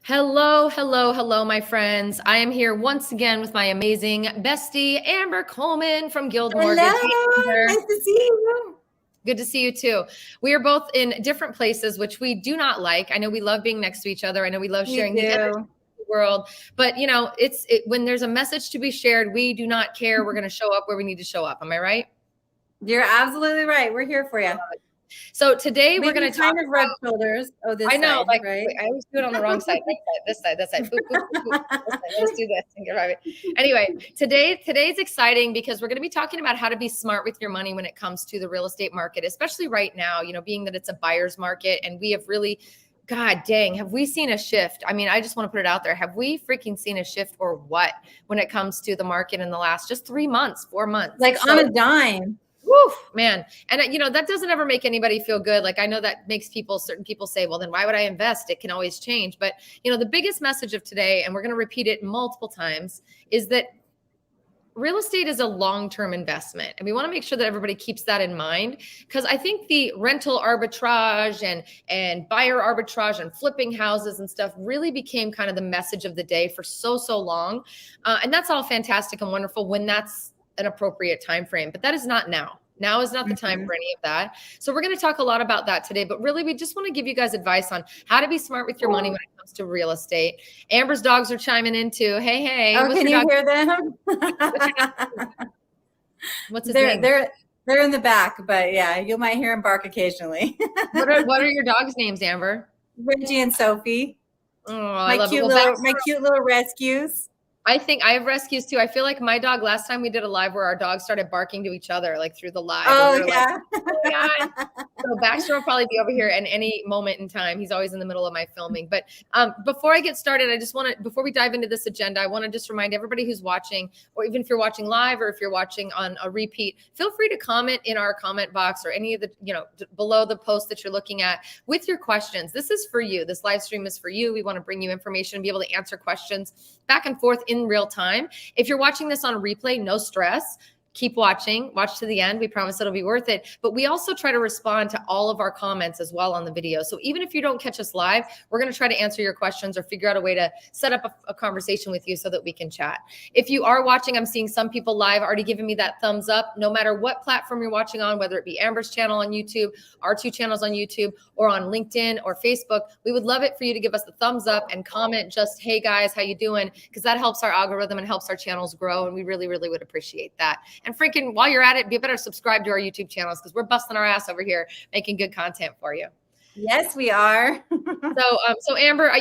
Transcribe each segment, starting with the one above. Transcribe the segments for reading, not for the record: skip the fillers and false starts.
Hello, hello, hello, my friends. I am here once again with my amazing bestie, Amber Coleman from Guild Mortgage. Hey, Hello, Amber. nice to see you. Good to see you too. We are both in different places, which we do not like. I know we love being next to each other. I know we love We sharing the energy do. of the world, but when there's a message to be shared, we do not care. We're going to show up where we need to show up. Am I right? You're absolutely right. We're here for you. So today we're Maybe going to talk kind of rub shoulders. Oh, this I know, side, like right? I always do it on the wrong side. This side, this side. Boop, boop, boop, boop. This side. Let's do this and get right. Anyway, today's exciting because we're going to be talking about how to be smart with your money when it comes to the real estate market, especially right now. Being that it's a buyer's market, and we have really, God dang, have we seen a shift? I mean, I just want to put it out there. Have we freaking seen a shift or what when it comes to the market in the last just 3 months, 4 months? Like on a dime. Woo, man. And that doesn't ever make anybody feel good. Like I know that makes certain people say, well, then why would I invest? It can always change. But the biggest message of today, and we're going to repeat it multiple times, is that real estate is a long-term investment. And we want to make sure that everybody keeps that in mind, because I think the rental arbitrage and buyer arbitrage and flipping houses and stuff really became kind of the message of the day for so long. And that's all fantastic and wonderful when that's an appropriate time frame, but that is not now. Now is not the time for any of that. So we're going to talk a lot about that today, but really we just want to give you guys advice on how to be smart with your money when it comes to real estate. Amber's dogs are chiming in too. Hey. Oh, can you hear them? What's his name? They're in the back, but yeah, you might hear them bark occasionally. What are your dogs' names, Amber? Reggie and Sophie. Oh, my cute little rescues. I think I have rescues too. I feel like my dog, last time we did a live where our dogs started barking to each other, like through the live. Oh, yeah. Like, oh my God. So Baxter will probably be over here at any moment in time. He's always in the middle of my filming. But before I get started, before we dive into this agenda, I want to just remind everybody who's watching, or even if you're watching live or if you're watching on a repeat, feel free to comment in our comment box or any of the, below the post that you're looking at with your questions. This is for you. This live stream is for you. We want to bring you information and be able to answer questions back and forth in real time. If you're watching this on a replay, no stress. Keep watching, watch to the end. We promise it'll be worth it. But we also try to respond to all of our comments as well on the video. So even if you don't catch us live, we're going to try to answer your questions or figure out a way to set up a conversation with you so that we can chat. If you are watching, I'm seeing some people live already giving me that thumbs up. No matter what platform you're watching on, whether it be Amber's channel on YouTube, our 2 channels on YouTube, or on LinkedIn or Facebook, we would love it for you to give us the thumbs up and comment just, hey guys, how you doing? Because that helps our algorithm and helps our channels grow. And we really, really would appreciate that. And freaking while you're at it, you better subscribe to our YouTube channels because we're busting our ass over here making good content for you. Yes, we are. So Amber,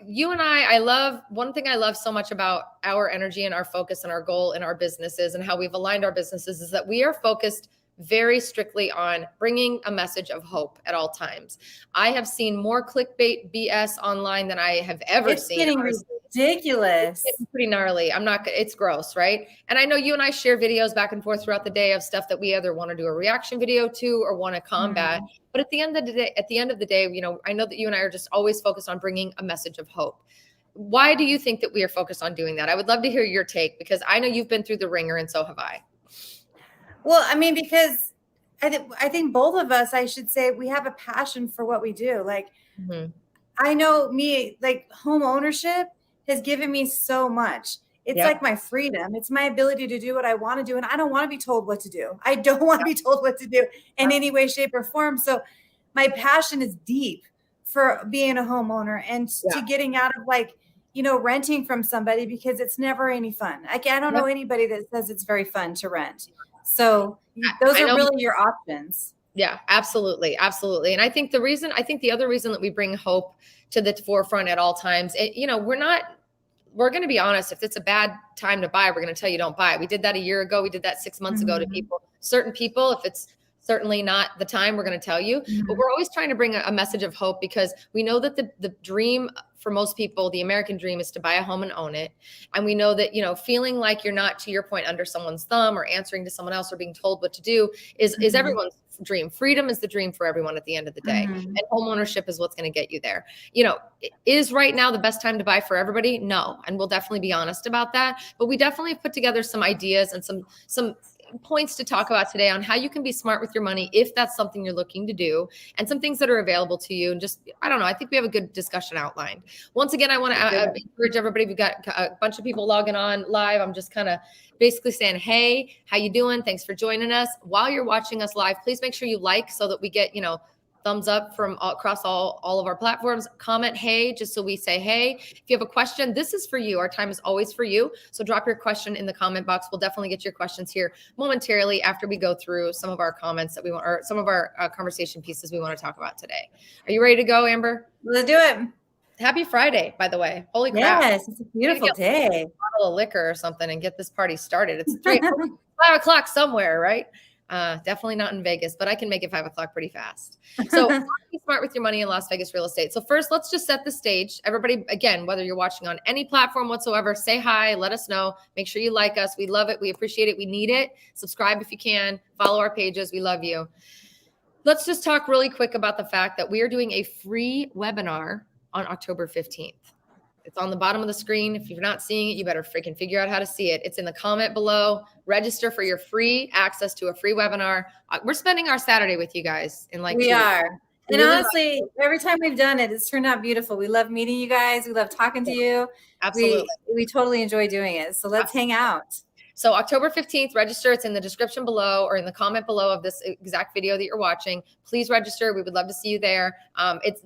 you and I love, one thing I love so much about our energy and our focus and our goal in our businesses and how we've aligned our businesses is that we are focused very strictly on bringing a message of hope at all times. I have seen more clickbait BS online than I have ever seen. It's getting ridiculous. It's pretty gnarly. It's gross, right? And I know you and I share videos back and forth throughout the day of stuff that we either want to do a reaction video to or want to combat. But at the end of the day, I know that you and I are just always focused on bringing a message of hope. Why do you think that we are focused on doing that? I would love to hear your take because I know you've been through the ringer and so have I. Well, I mean, because I think both of us, I should say, we have a passion for what we do. Like, I know me, like home ownership has given me so much. It's like my freedom. It's my ability to do what I want to do. And I don't want to be told what to do. I don't want to be told what to do in any way, shape, or form. So my passion is deep for being a homeowner and to getting out of renting from somebody because it's never any fun. I don't know anybody that says it's very fun to rent. So those are really your options. Yeah, absolutely. Absolutely. And I think the other reason that we bring hope to the forefront at all times, we're going to be honest. If it's a bad time to buy, we're going to tell you don't buy. We did that a year ago. We did that 6 months ago to people, certain people. If it's certainly not the time, we're going to tell you, but we're always trying to bring a message of hope because we know that the dream for most people, the American dream is to buy a home and own it. And we know that, feeling like you're not, to your point, under someone's thumb or answering to someone else or being told what to do is everyone's dream. Freedom is the dream for everyone at the end of the day. And home ownership is what's going to get you there. Is right now the best time to buy for everybody? No. And we'll definitely be honest about that. But we definitely put together some ideas and some points to talk about today on how you can be smart with your money if that's something you're looking to do, and some things that are available to you. And just, I don't know, I think we have a good discussion outlined. Once again, I want to encourage everybody. We've got a bunch of people logging on live. I'm just kind of basically saying, hey, how you doing? Thanks for joining us. While you're watching us live, please make sure you like so that we get, thumbs up from across all of our platforms. Comment hey, just so we say hey. If you have a question, this is for you. Our time is always for you. So drop your question in the comment box. We'll definitely get your questions here momentarily after we go through some of our comments that we want, or some of our conversation pieces we want to talk about today. Are you ready to go, Amber? Let's do it. Happy Friday, by the way. Holy crap. Yes, it's a beautiful day. A bottle of liquor or something and get this party started. It's 5 o'clock somewhere, right? Definitely not in Vegas, but I can make it 5 o'clock pretty fast. So be smart with your money in Las Vegas real estate. So first, let's just set the stage. Everybody, again, whether you're watching on any platform whatsoever, say hi, let us know. Make sure you like us. We love it. We appreciate it. We need it. Subscribe if you can. Follow our pages. We love you. Let's just talk really quick about the fact that we are doing a free webinar on October 15th. It's on the bottom of the screen. If you're not seeing it, you better freaking figure out how to see it. It's in the comment below. Register for your free access to a free webinar. We're spending our Saturday with you guys in like we are. And really honestly, every time we've done it, it's turned out beautiful. We love meeting you guys. We love talking to you. Absolutely. We totally enjoy doing it. So let's hang out. So October 15th, register. It's in the description below or in the comment below of this exact video that you're watching. Please register. We would love to see you there.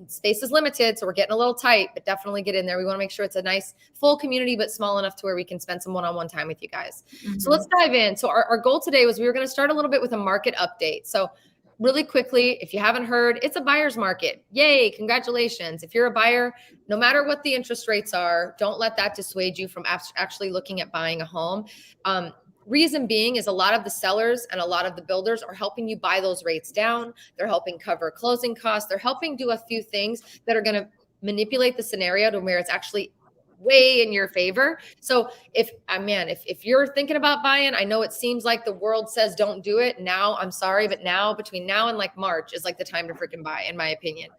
Space is limited, so we're getting a little tight, but definitely get in there. We want to make sure it's a nice full community, but small enough to where we can spend some one-on-one time with you guys. Mm-hmm. So let's dive in. So our goal today was we were going to start a little bit with a market update. So really quickly, if you haven't heard, it's a buyer's market. Yay, congratulations. If you're a buyer, no matter what the interest rates are, don't let that dissuade you from actually looking at buying a home. Reason being is a lot of the sellers and a lot of the builders are helping you buy those rates down. They're helping cover closing costs. They're helping do a few things that are going to manipulate the scenario to where it's actually way in your favor. So if you're thinking about buying, I know it seems like the world says don't do it. Now, I'm sorry, but now between now and like March is like the time to freaking buy, in my opinion.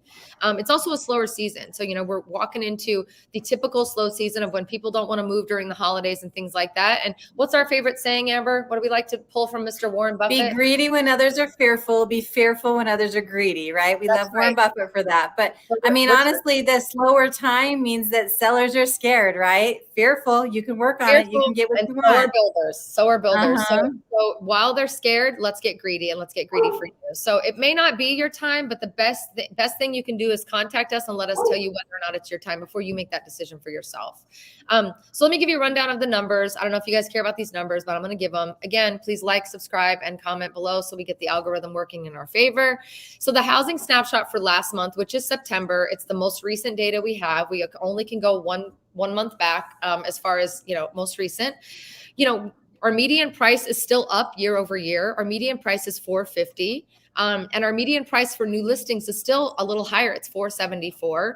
It's also a slower season. So, we're walking into the typical slow season of when people don't want to move during the holidays and things like that. And what's our favorite saying, Amber? What do we like to pull from Mr. Warren Buffett? Be greedy when others are fearful. Be fearful when others are greedy, right? We love Warren Buffett for that. But I mean, honestly, the slower time means that sellers are scared, right? Fearful. You can work on it. You can get what you want. So are builders. So while they're scared, let's get greedy, and let's get greedy for you. So it may not be your time, but the best thing you can do is contact us and let us tell you whether or not it's your time before you make that decision for yourself. So let me give you a rundown of the numbers. I don't know if you guys care about these numbers, but I'm going to give them. Again, please like, subscribe, and comment below so we get the algorithm working in our favor. So the housing snapshot for last month, which is September, it's the most recent data we have. We only can go one month back as far as, most recent. Our median price is still up year over year. Our median price is $450. And our median price for new listings is still a little higher. It's $474.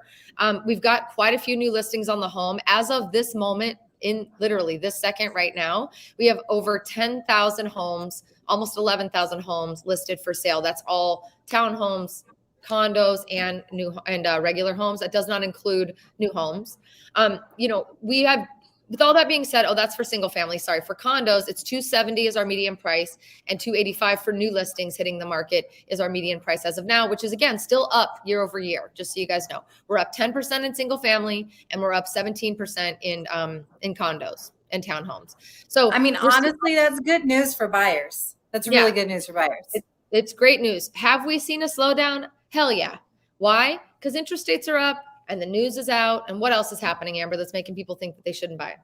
We've got quite a few new listings on the home. As of this moment, in literally this second right now, we have over 10,000 homes, almost 11,000 homes listed for sale. That's all townhomes, condos, and regular homes. That does not include new homes. We have, with all that being said, that's for single family. Sorry, for condos, it's $270 is our median price, and $285 for new listings hitting the market is our median price as of now, which is again still up year over year. Just so you guys know, we're up 10% in single family, and we're up 17% in condos and townhomes. So I mean, honestly, that's good news for buyers. That's really good news for buyers. It's great news. Have we seen a slowdown? Hell yeah. Why? Because interest rates are up and the news is out. And what else is happening, Amber, that's making people think that they shouldn't buy?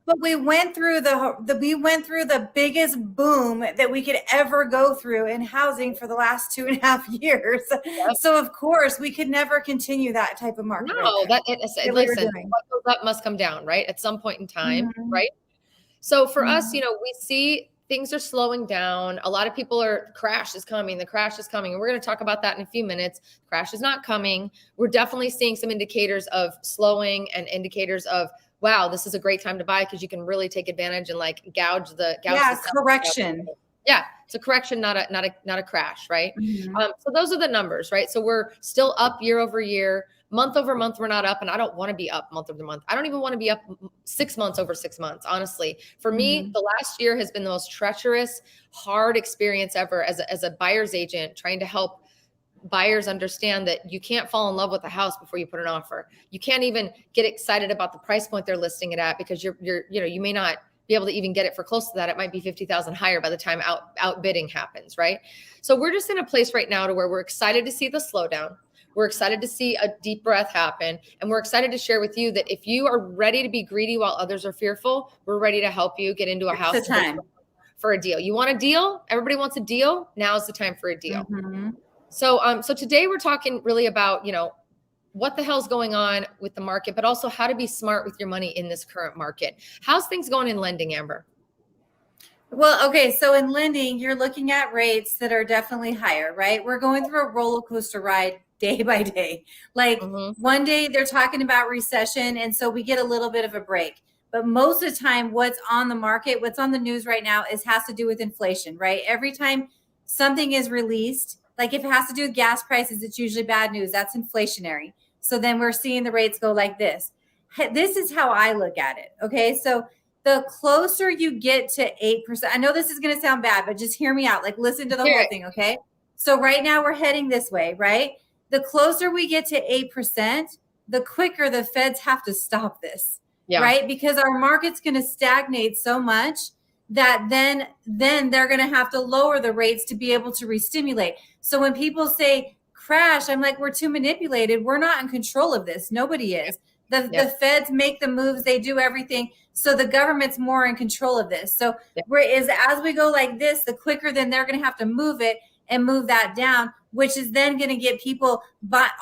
But we went through the biggest boom that we could ever go through in housing for the last 2.5 years. Yep. So of course we could never continue that type of market. No, listen, what goes up must come down, right? At some point in time, right? So for us, we see things are slowing down. A lot of people the crash is coming. And we're going to talk about that in a few minutes. Crash is not coming. We're definitely seeing some indicators of slowing and indicators of, wow, this is a great time to buy because you can really take advantage and gouge the correction. Yeah, it's a correction, not a crash, right? So those are the numbers, right? So we're still up year over year. month over month, we're not up, and I don't want to be up month over month. I don't even want to be up 6 months over 6 months. Honestly, for me, the last year has been the most treacherous, hard experience ever as a buyer's agent, trying to help buyers understand that you can't fall in love with a house before you put an offer. You can't even get excited about the price point they're listing it at, because you may not be able to even get it for close to that. It might be 50,000 higher by the time outbidding happens, right? So we're just in a place right now to where we're excited to see the slowdown. We're excited to see a deep breath happen. And we're excited to share with you that if you are ready to be greedy while others are fearful, we're ready to help you get into a house for a deal. You want a deal? Everybody wants a deal. Now's the time for a deal. So today we're talking really about, what the hell's going on with the market, but also how to be smart with your money in this current market. How's things going in lending, Amber? Well, okay. So in lending, you're looking at rates that are definitely higher, right? We're going through a roller coaster ride day by day. Like one day they're talking about recession, and so we get a little bit of a break. But most of the time, what's on the market, what's on the news right now has to do with inflation, right? Every time something is released, like if it has to do with gas prices, it's usually bad news. That's inflationary. So then we're seeing the rates go like this. This is how I look at it. Okay. So the closer you get to 8%, I know this is going to sound bad, but just hear me out. Like listen to the whole thing. Okay. So right now we're heading this way, right? The closer we get to 8%, the quicker the feds have to stop this, right? Because our market's going to stagnate so much that then they're going to have to lower the rates to be able to re-stimulate. So when people say crash, I'm like, we're too manipulated. We're not in control of this. Nobody is. The feds make the moves. They do everything. So the government's more in control of this. So as we go like this, the quicker then they're going to have to move it and move that down, which is then going to get people,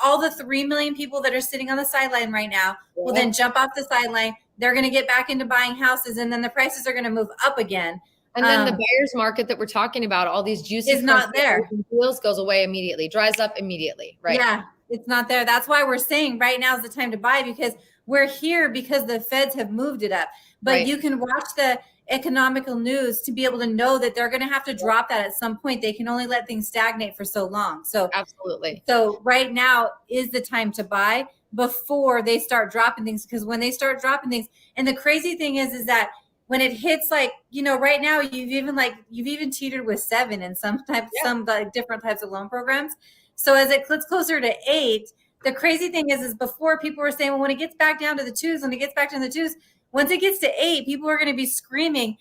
all the 3 million people that are sitting on the sideline right now will then jump off the sideline. They're going to get back into buying houses, and then the prices are going to move up again. And then the buyer's market that we're talking about, all these juicy is not there. Deals goes away immediately, dries up immediately, right? Yeah, it's not there. That's why we're saying right now is the time to buy, because we're here because the feds have moved it up. But you can watch the economical news to be able to know that they're going to have to drop that at some point. They can only let things stagnate for so long. So absolutely. So right now is the time to buy before they start dropping things, because when they start dropping things, and the crazy thing is that when it hits, like, right now you've even teetered with 7 in some different types of loan programs. So as it gets closer to 8, the crazy thing is before people were saying, well, when it gets back down to the 2s, once it gets to 8, people are going to be screaming,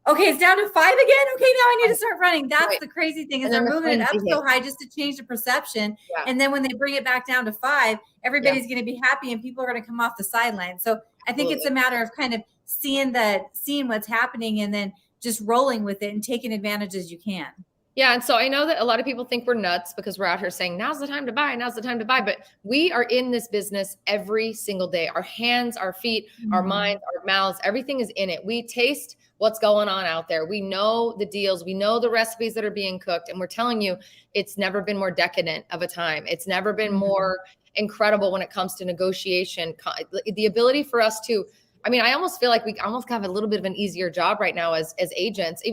okay, it's down to 5 again. Okay, now I need to start running. That's the crazy thing, is they're moving it up so high just to change the perception. And then when they bring it back down to 5, everybody's going to be happy and people are going to come off the sideline. So I think it's a matter of kind of seeing what's happening and then just rolling with it and taking advantage as you can. Yeah. And so I know that a lot of people think we're nuts because we're out here saying, now's the time to buy. Now's the time to buy. But we are in this business every single day. Our hands, our feet, our minds, our mouths, everything is in it. We taste what's going on out there. We know the deals. We know the recipes that are being cooked. And we're telling you, it's never been more decadent of a time. It's never been more incredible when it comes to negotiation. The ability for us to, I almost feel like we almost have a little bit of an easier job right now as agents.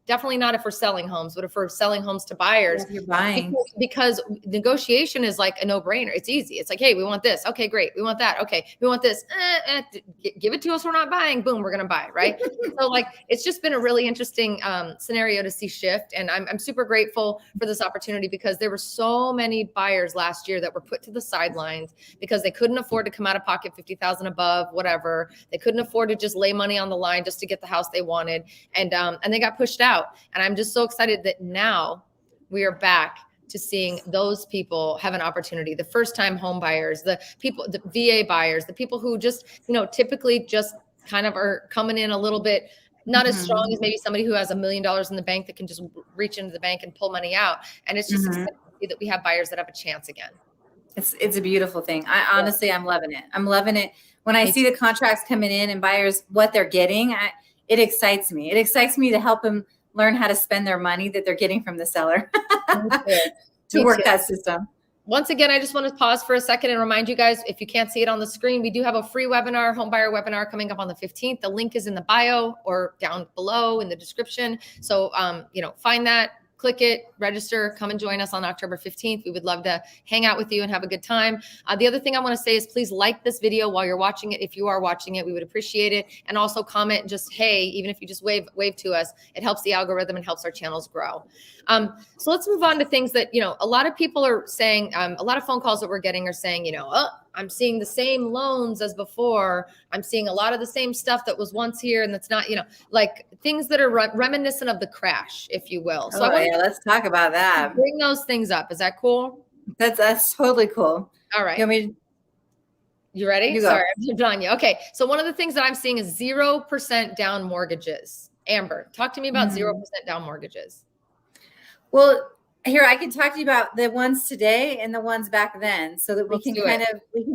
Definitely not if we're selling homes, but if we're selling homes to buyers, you're buying. Because negotiation is like a no-brainer. It's easy. It's like, hey, we want this. Okay, great. We want that. Okay, we want this. Give it to us. We're not buying. Boom, we're going to buy, right? So it's just been a really interesting scenario to see shift. And I'm super grateful for this opportunity, because there were so many buyers last year that were put to the sidelines because they couldn't afford to come out of pocket 50,000 above, whatever. They couldn't afford to just lay money on the line just to get the house they wanted. And they got pushed out. And I'm just so excited that now we are back to seeing those people have an opportunity. The first time home buyers, the people, the VA buyers, the people who just, typically just kind of are coming in a little bit, not as strong as maybe somebody who has $1 million in the bank that can just reach into the bank and pull money out. And it's just exciting to see that we have buyers that have a chance again. It's a beautiful thing. Honestly, I'm loving it. I'm loving it. When I see the contracts coming in and buyers, what they're getting, it excites me. It excites me to help them learn how to spend their money that they're getting from the seller to work that system. Once again, I just want to pause for a second and remind you guys, if you can't see it on the screen, we do have a free webinar, home buyer webinar, coming up on the 15th. The link is in the bio or down below in the description. So, find that, click it, register, come and join us on October 15th. We would love to hang out with you and have a good time. The other thing I want to say is please like this video while you're watching it. If you are watching it, we would appreciate it. And also comment just, hey, even if you just wave to us, it helps the algorithm and helps our channels grow. So let's move on to things that, a lot of people are saying, a lot of phone calls that we're getting are saying, oh, I'm seeing the same loans as before. I'm seeing a lot of the same stuff that was once here. And that's not, like things that are reminiscent of the crash, if you will. So let's talk about that. Bring those things up. Is that cool? That's totally cool. All right. You ready? You Sorry, I'm done you. Okay. So one of the things that I'm seeing is 0% down mortgages. Amber, talk to me about 0% down mortgages. Well, here I can talk to you about the ones today and the ones back then, so that we can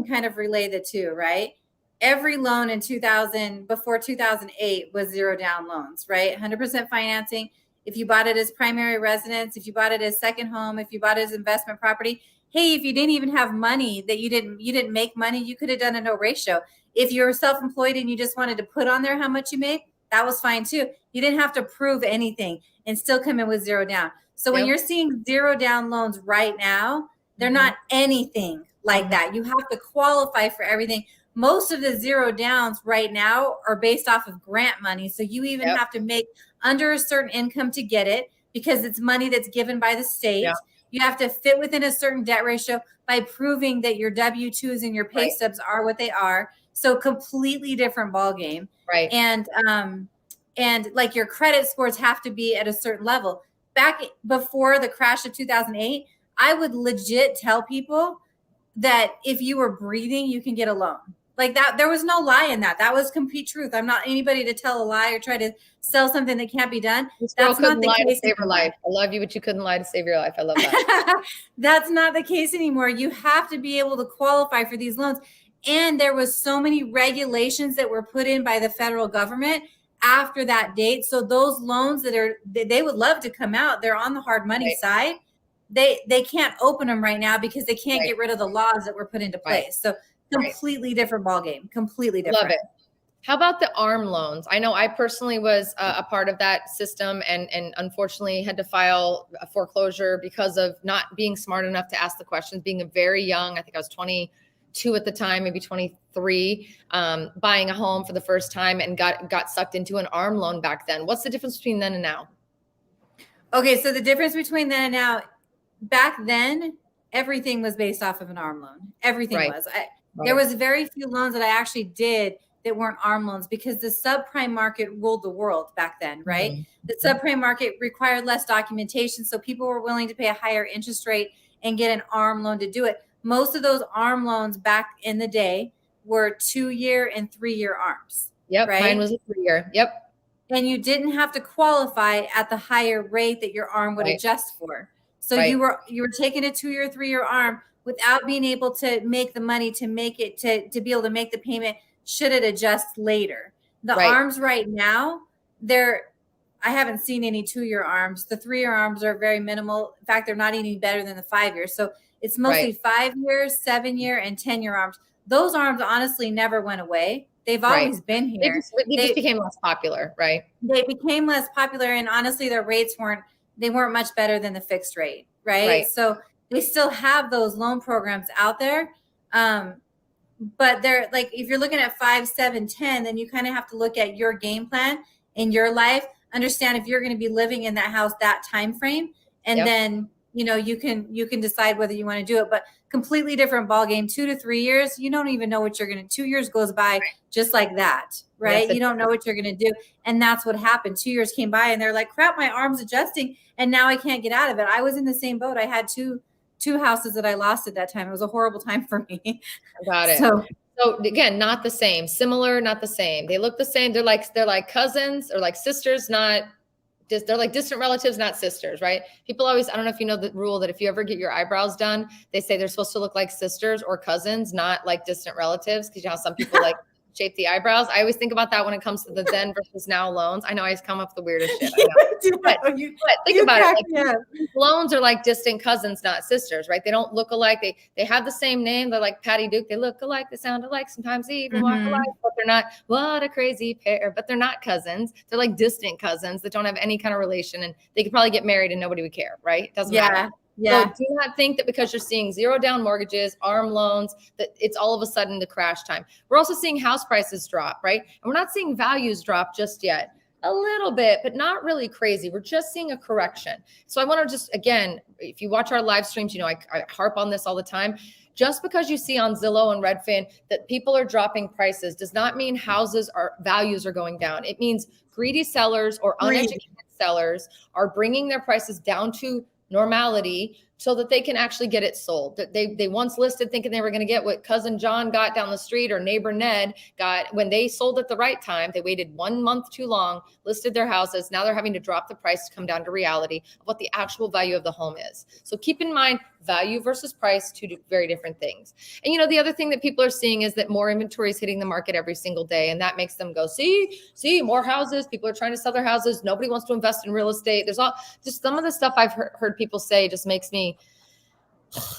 kind of relay the two, right? Every loan in before 2008 was 0 down loans, right? 100% financing. If you bought it as primary residence, if you bought it as second home, if you bought it as investment property, hey, if you didn't even have money that you didn't make money, you could have done a no ratio. If you were self-employed and you just wanted to put on there how much you made, that was fine too. You didn't have to prove anything and still come in with 0 down. So when you're seeing 0 down loans right now, they're not anything like that. You have to qualify for everything. Most of the 0 downs right now are based off of grant money. So you even have to make under a certain income to get it, because it's money that's given by the state. Yeah. You have to fit within a certain debt ratio by proving that your W-2s and your pay stubs are what they are. So completely different ballgame. Right. And like your credit scores have to be at a certain level. Back before the crash of 2008, I would legit tell people that if you were breathing, you can get a loan. Like that, there was no lie in that. That was complete truth. I'm not anybody to tell a lie or try to sell something that can't be done. That's not the case to save your life. I love you, but you couldn't lie to save your life. I love that. That's not the case anymore. You have to be able to qualify for these loans. And there was so many regulations that were put in by the federal government after that date. So those loans they would love to come out. They're on the hard money side. They can't open them right now because they can't get rid of the laws that were put into place. So completely different ballgame. Completely different. Love it. How about the ARM loans? I know I personally was a part of that system and unfortunately had to file a foreclosure because of not being smart enough to ask the questions, being very young. I think I was 22 at the time, maybe 23, buying a home for the first time and got sucked into an ARM loan back then. What's the difference between then and now? Okay, so the difference between then and now, back then, everything was based off of an ARM loan. Everything was. There was very few loans that I actually did that weren't ARM loans because the subprime market ruled the world back then, right? Mm-hmm. The subprime market required less documentation, so people were willing to pay a higher interest rate and get an ARM loan to do it. Most of those ARM loans back in the day were 2-year and 3-year ARMs. Yep, right? Mine was a 3-year. Yep. And you didn't have to qualify at the higher rate that your ARM would adjust for. So you were taking a 2-year, 3-year ARM without being able to make the money to make it to be able to make the payment should it adjust later. The ARMs right now, I haven't seen any 2-year ARMs. The 3-year ARMs are very minimal. In fact, they're not any better than the 5-year. So it's mostly 5 years, 7-year, and 10-year ARMs. Those ARMs honestly never went away. They've always been here. They just became less popular, right? They became less popular, and honestly, their rates weren't much better than the fixed rate, right? So they still have those loan programs out there. But they're like, if you're looking at 5, 7, 10, then you kind of have to look at your game plan in your life, understand if you're going to be living in that house that time frame, and then you can decide whether you want to do it. But completely different ball game. 2 to 3 years, you don't even know what you're going to. 2 years goes by just like that, right? You don't know what you're going to do, and that's what happened. 2 years came by, and they're like, "Crap, my arm's adjusting, and now I can't get out of it." I was in the same boat. I had two houses that I lost at that time. It was a horrible time for me. Got it. So again, not the same. Similar, not the same. They look the same. They're like cousins or like sisters, they're like distant relatives, not sisters, right? People always, I don't know if you know the rule that if you ever get your eyebrows done, they say they're supposed to look like sisters or cousins, not like distant relatives. Because you know how some people like shape the eyebrows. I always think about that when it comes to the then versus now loans. I know I just come up with the weirdest shit. I know. But think about it. Like, loans are like distant cousins, not sisters, right? They don't look alike. They have the same name. They're like Patty Duke. They look alike. They sound alike. Sometimes they even walk alike, but they're not. What a crazy pair. But they're not cousins. They're like distant cousins that don't have any kind of relation, and they could probably get married and nobody would care, right? It doesn't matter. Yeah. So do not think that because you're seeing 0 down mortgages, ARM loans, that it's all of a sudden the crash time. We're also seeing house prices drop, right? And we're not seeing values drop just yet. A little bit, but not really crazy. We're just seeing a correction. So I want to just, again, if you watch our live streams, you know, I harp on this all the time. Just because you see on Zillow and Redfin that people are dropping prices does not mean values are going down. It means greedy sellers or uneducated sellers are bringing their prices down to normality so that they can actually get it sold. That they once listed thinking they were going to get what cousin John got down the street or neighbor Ned got when they sold at the right time. They waited 1 month too long, listed their houses. Now they're having to drop the price to come down to reality of what the actual value of the home is. So keep in mind, value versus price, two very different things. And you know, the other thing that people are seeing is that more inventory is hitting the market every single day. And that makes them go, see, more houses. People are trying to sell their houses. Nobody wants to invest in real estate. There's just some of the stuff I've heard people say just makes me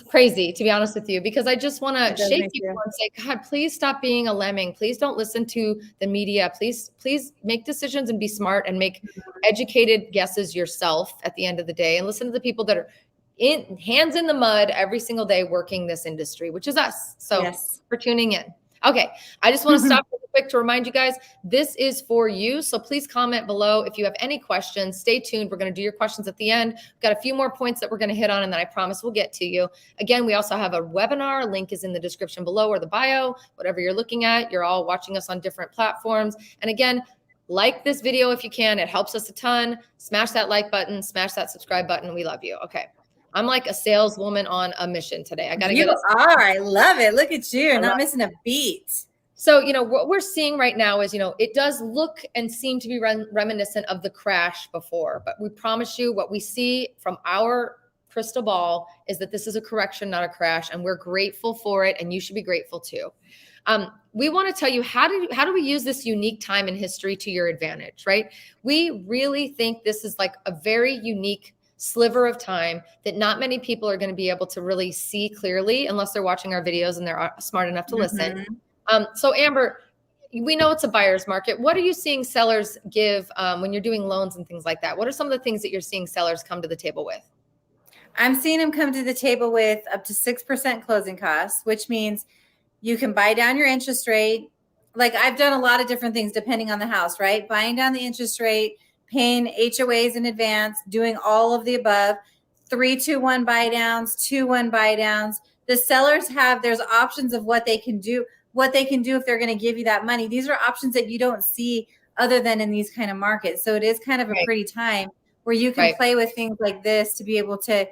crazy, to be honest with you, because I just want to shake people and say, God, please stop being a lemming. Please don't listen to the media. Please make decisions and be smart and make educated guesses yourself at the end of the day, and listen to the people that are hands in the mud every single day working this industry, which is us. So for tuning in. Okay. I just want to stop real quick to remind you guys, this is for you. So please comment below if you have any questions. Stay tuned. We're going to do your questions at the end. We've got a few more points that we're going to hit on, and then I promise we'll get to you. Again, we also have a webinar. Link is in the description below or the bio, whatever you're looking at. You're all watching us on different platforms. And again, like this video if you can. It helps us a ton. Smash that like button, smash that subscribe button. We love you. Okay. I'm like a saleswoman on a mission today. I got to get it. You are. I love it. Look at you. Not missing a beat. So, you know, what we're seeing right now is, you know, it does look and seem to be reminiscent of the crash before, but we promise you what we see from our crystal ball is that this is a correction, not a crash. And we're grateful for it. And you should be grateful too. We want to tell you, how do we use this unique time in history to your advantage, right? We really think this is like a very unique sliver of time that not many people are going to be able to really see clearly unless they're watching our videos and they're smart enough to listen. So Amber, we know it's a buyer's market. What are you seeing sellers give when you're doing loans and things like that? What are some of the things that you're seeing sellers come to the table with? I'm seeing them come to the table with up to 6% closing costs, which means you can buy down your interest rate. Like I've done a lot of different things depending on the house, right? Buying down the interest rate, paying HOAs in advance, doing all of the above, 3-2-1 buy downs, 2-1 buy downs. The sellers there's options of what they can do if they're going to give you that money. These are options that you don't see other than in these kind of markets. So it is kind of a pretty time where you can play with things like this to be able to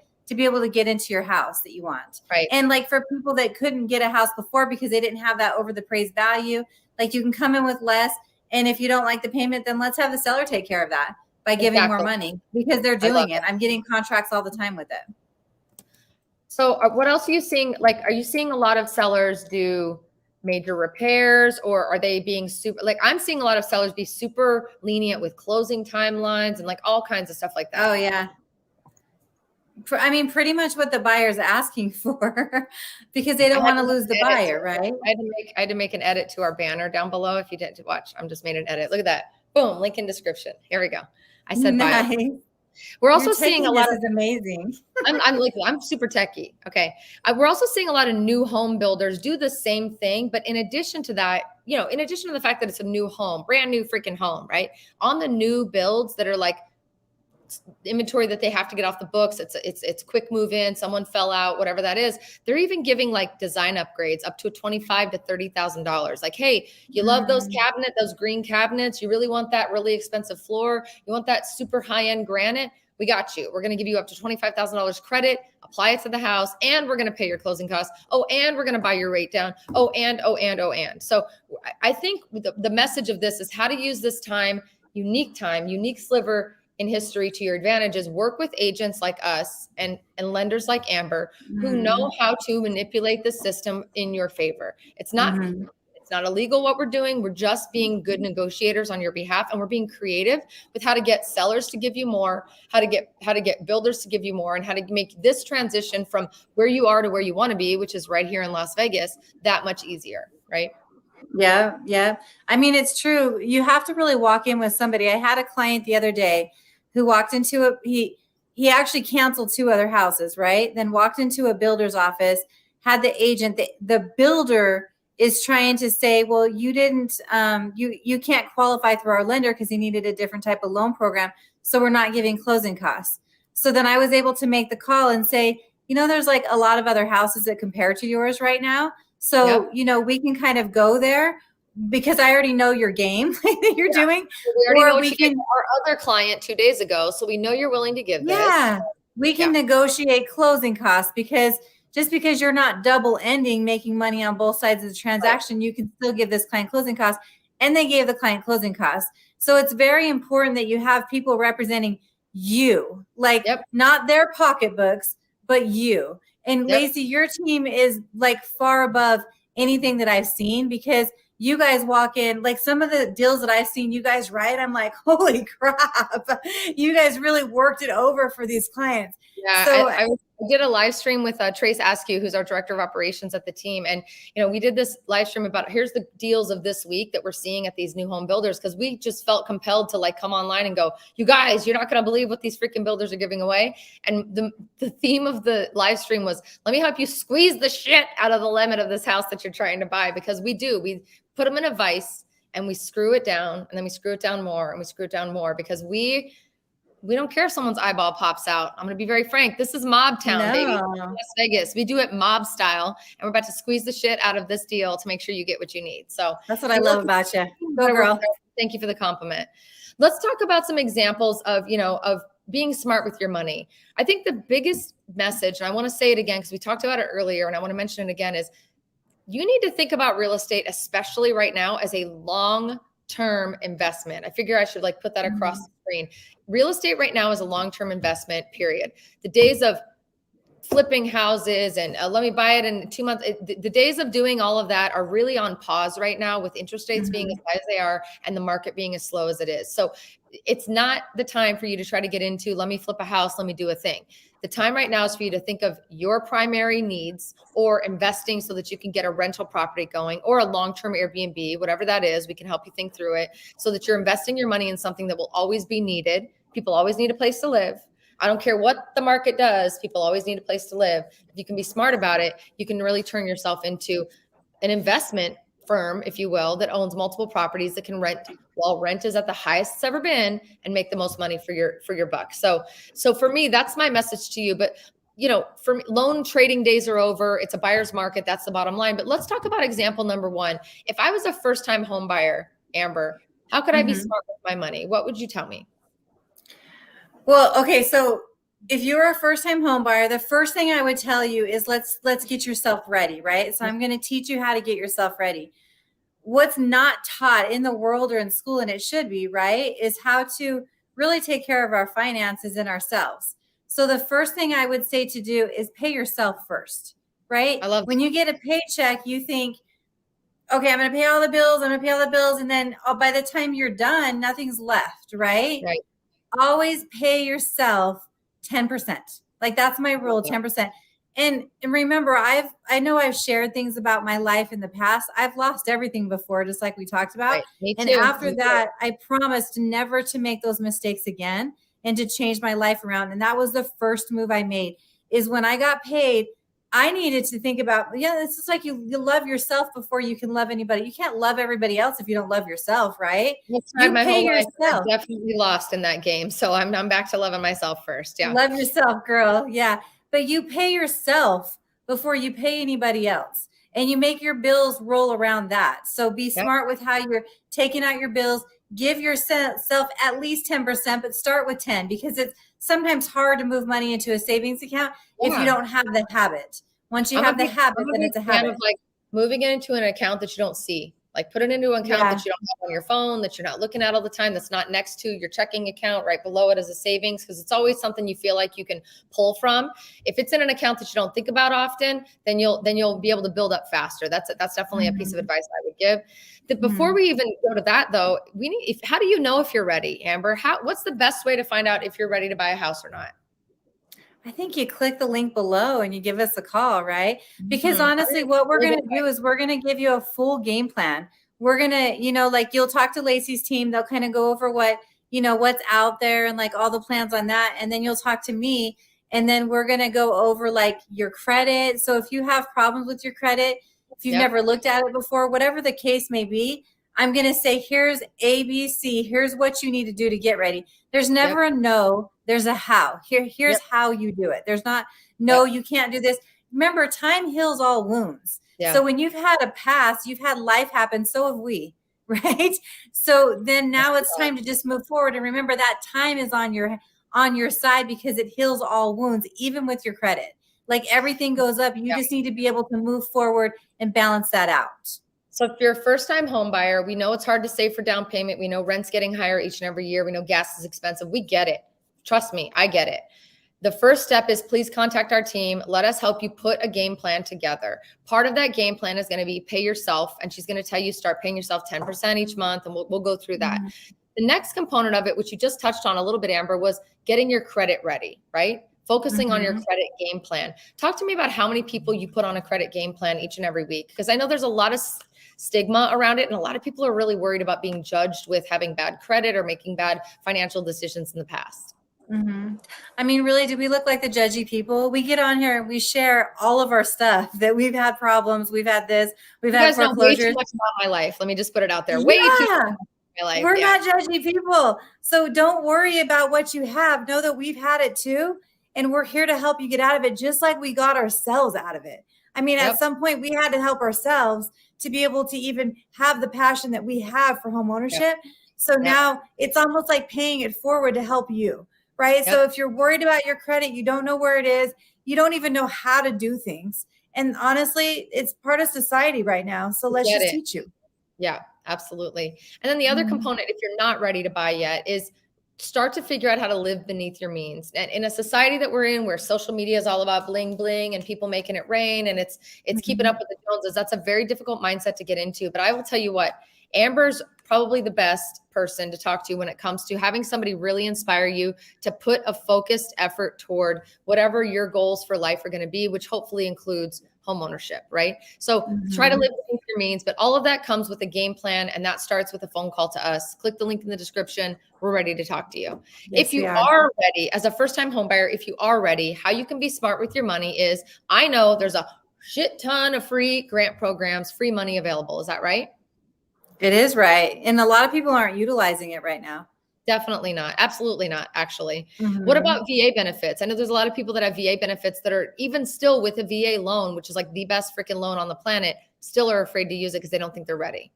get into your house that you want. Right. And like for people that couldn't get a house before because they didn't have that over the appraised value, like you can come in with less. And if you don't like the payment, then let's have the seller take care of that by giving more money because they're doing it. I'm getting contracts all the time with it. So what else are you seeing? Like, are you seeing a lot of sellers do major repairs, or are they being super, like I'm seeing a lot of sellers be super lenient with closing timelines and like all kinds of stuff like that. Oh yeah. I mean, pretty much what the buyer's asking for because they don't want to lose the buyer, right? I had to make an edit to our banner down below. If you didn't watch, I'm just made an edit. Look at that. Boom. Link in description. Here we go. I said, nice. Bye. We're also seeing a lot of amazing. I'm super techie. Okay. We're also seeing a lot of new home builders do the same thing. But in addition to that, you know, in addition to the fact that it's a new home, brand new freaking home, right? On the new builds that are like inventory that they have to get off the books. It's quick move in. Someone fell out, whatever that is. They're even giving like design upgrades up to $25,000 to $30,000. Like, hey, you love those those green cabinets. You really want that really expensive floor. You want that super high end granite. We got you. We're going to give you up to $25,000 credit, apply it to the house, and we're going to pay your closing costs. Oh, and we're going to buy your rate down. Oh, and. So I think the message of this is how to use this unique sliver in history to your advantages. Work with agents like us and lenders like Amber who know how to manipulate the system in your favor. It's not not illegal what we're doing. We're just being good negotiators on your behalf, and we're being creative with how to get sellers to give you more, how to get builders to give you more, and how to make this transition from where you are to where you want to be, which is right here in Las Vegas, that much easier, right? Yeah, yeah. I mean, it's true. You have to really walk in with somebody. I had a client the other day who walked into he actually canceled 2 other houses, right? Then walked into a builder's office, had the agent, the builder is trying to say, well, you didn't, you can't qualify through our lender because he needed a different type of loan program. So we're not giving closing costs. So then I was able to make the call and say, there's like a lot of other houses that compare to yours right now. So, we can kind of go there because I already know your game that you're doing. We already know what you gave our other client 2 days ago. So we know you're willing to give this. Yeah, we can negotiate closing costs because just because you're not double ending making money on both sides of the transaction, you can still give this client closing costs, and they gave the client closing costs. So it's very important that you have people representing you, like not their pocketbooks, but you. And Laci, your team is like far above anything that I've seen because you guys walk in, like some of the deals that I've seen you guys write, I'm like, holy crap, you guys really worked it over for these clients. Yeah, so I did a live stream with Trace Askew, who's our director of operations at the team. And, we did this live stream about here's the deals of this week that we're seeing at these new home builders. Cause we just felt compelled to like come online and go, you guys, you're not going to believe what these freaking builders are giving away. And the theme of the live stream was, let me help you squeeze the shit out of the limit of this house that you're trying to buy. Because we put them in a vice and we screw it down, and then we screw it down more and we screw it down more because we don't care if someone's eyeball pops out. I'm going to be very frank. This is mob town, baby. Las Vegas. We do it mob style, and we're about to squeeze the shit out of this deal to make sure you get what you need. So that's what I love about you. Go girl. Thank you for the compliment. Let's talk about some examples of, of being smart with your money. I think the biggest message, and I want to say it again because we talked about it earlier, and I want to mention it again, is you need to think about real estate, especially right now, as a long-term investment. I figure I should put that across the screen. Real estate right now is a long-term investment, period. The days of flipping houses and let me buy it in 2 months, the days of doing all of that are really on pause right now with interest rates being as high as they are and the market being as slow as it is. So it's not the time for you to try to get into, let me flip a house, let me do a thing. The time right now is for you to think of your primary needs or investing so that you can get a rental property going or a long-term Airbnb, whatever that is. We can help you think through it so that you're investing your money in something that will always be needed. People always need a place to live. I don't care what the market does. People always need a place to live. If you can be smart about it, you can really turn yourself into an investment firm, if you will, that owns multiple properties that can rent while rent is at the highest it's ever been and make the most money for your buck. So for me, that's my message to you. But for me, loan trading days are over. It's a buyer's market. That's the bottom line. But let's talk about example number one. If I was a first-time home buyer, Amber, how could I be smart with my money? What would you tell me? Well, okay. So if you're a first-time home buyer, the first thing I would tell you is let's get yourself ready, right? So I'm going to teach you how to get yourself ready. What's not taught in the world or in school, and it should be, right, is how to really take care of our finances and ourselves. So the first thing I would say to do is pay yourself first, right? I love when you get a paycheck, you think, okay, I'm going to pay all the bills. I'm going to pay all the bills. And then by the time you're done, nothing's left, right? Right. Always pay yourself 10%. Like that's my rule, 10%. And remember, I know I've shared things about my life in the past. I've lost everything before, just like we talked about. Right. Me and too. after that, I promised never to make those mistakes again and to change my life around. And that was the first move I made is when I got paid, I needed to think about, it's just like you love yourself before you can love anybody. You can't love everybody else if you don't love yourself, right? You pay yourself. I definitely lost in that game. So I'm back to loving myself first. Yeah. Love yourself, girl. Yeah. But you pay yourself before you pay anybody else. And you make your bills roll around that. So be smart with how you're taking out your bills. Give yourself at least 10%, but start with 10 because it's sometimes hard to move money into a savings account if you don't have the habit. Once you have the habit, then it's a habit. Of moving it into an account that you don't see. Like put it into an account Yeah. that you don't have on your phone, that you're not looking at all the time, that's not next to your checking account, right below it as a savings, because it's always something you feel like you can pull from. If it's in an account that you don't think about often, then you'll be able to build up faster. That's definitely a piece of advice I would give. Before we even go to that though, how do you know if you're ready, Amber? What's the best way to find out if you're ready to buy a house or not? I think you click the link below and you give us a call, right? Because honestly, what we're going to do is we're going to give you a full game plan. We're going to, like you'll talk to Laci's team. They'll kind of go over what's out there and like all the plans on that. And then you'll talk to me and then we're going to go over like your credit. So if you have problems with your credit, if you've never looked at it before, whatever the case may be, I'm going to say, here's ABC. Here's what you need to do to get ready. There's never a no. There's a how. Here's how you do it. There's not, no, you can't do this. Remember, time heals all wounds. So when you've had a past, you've had life happen. So have we, right? So then now it's time to just move forward. And remember that time is on your side because it heals all wounds, even with your credit. Like everything goes up. You just need to be able to move forward and balance that out. So if you're a first-time home buyer, we know it's hard to save for down payment. We know rent's getting higher each and every year. We know gas is expensive. We get it. Trust me, I get it. The first step is please contact our team. Let us help you put a game plan together. Part of that game plan is going to be pay yourself. And she's going to tell you start paying yourself 10% each month. And we'll go through that. The next component of it, which you just touched on a little bit, Amber, was getting your credit ready, right? Focusing on your credit game plan. Talk to me about how many people you put on a credit game plan each and every week. Because I know there's a lot of stigma around it. And a lot of people are really worried about being judged with having bad credit or making bad financial decisions in the past. I mean, really, do we look like the judgy people? We get on here and we share all of our stuff that we've had problems. We've had this, we've had foreclosures. Way too much about my life. Let me just put it out there. Way too much about my life. We're not judgy people. So don't worry about what you have. Know that we've had it too. And we're here to help you get out of it, just like we got ourselves out of it. I mean, at some point we had to help ourselves to be able to even have the passion that we have for home ownership. So now it's almost like paying it forward to help you. Right. So if you're worried about your credit, you don't know where it is, you don't even know how to do things. And honestly, it's part of society right now. So let's just teach you. Yeah, absolutely. And then the other component, if you're not ready to buy yet, is start to figure out how to live beneath your means. And in a society that we're in, where social media is all about bling bling and people making it rain and it's keeping up with the Joneses, that's a very difficult mindset to get into. But I will tell you what, Amber's probably the best person to talk to when it comes to having somebody really inspire you to put a focused effort toward whatever your goals for life are going to be, which hopefully includes home ownership, right? So try to live within your means, but all of that comes with a game plan, and that starts with a phone call to us. Click the link in the description. We're ready to talk to you. If you are ready, as a first-time home buyer, if you are ready, how you can be smart with your money is, I know there's a shit ton of free grant programs, free money available. Is that right? It is right. And a lot of people aren't utilizing it right now. Definitely not. Absolutely not, actually. What about VA benefits? I know there's a lot of people that have VA benefits that are even still with a VA loan, which is like the best freaking loan on the planet, still are afraid to use it because they don't think they're ready.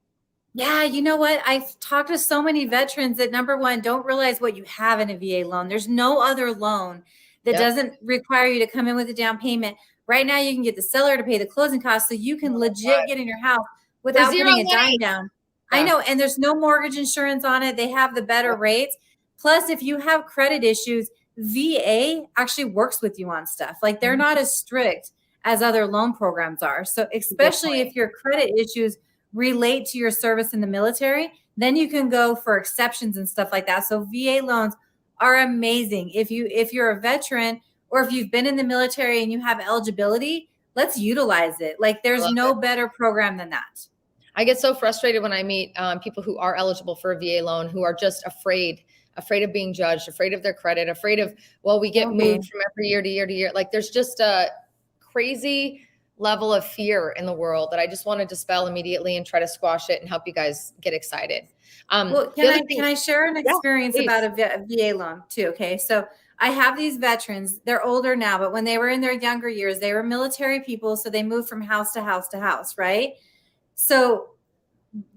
Yeah, you know what? I've talked to so many veterans that, number one, don't realize what you have in a VA loan. There's no other loan that doesn't require you to come in with a down payment. Right now, you can get the seller to pay the closing costs so you can legit get in your house without putting a dime down. I know. And there's no mortgage insurance on it. They have the better rates. Plus, if you have credit issues, VA actually works with you on stuff. Like they're not as strict as other loan programs are. So especially if your credit issues relate to your service in the military, then you can go for exceptions and stuff like that. So VA loans are amazing. If you're a veteran or if you've been in the military and you have eligibility, let's utilize it. Like there's no better program than that. I get so frustrated when I meet people who are eligible for a VA loan, who are just afraid of being judged, afraid of their credit, afraid of, well, we get moved from every year to year to year. Like there's just a crazy level of fear in the world that I just want to dispel immediately and try to squash it and help you guys get excited. Well, can I share an experience about a VA loan too? Okay. So I have these veterans, they're older now, but when they were in their younger years, they were military people. So they moved from house to house to house, right? So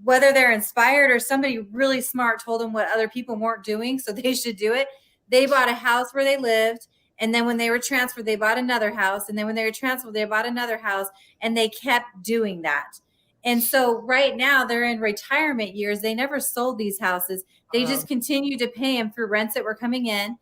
whether they're inspired or somebody really smart told them what other people weren't doing, so they should do it. They bought a house where they lived. And then when they were transferred, they bought another house. And then when they were transferred, they bought another house. And they kept doing that. And so right now they're in retirement years. They never sold these houses. They just continued to pay them through rents that were coming in.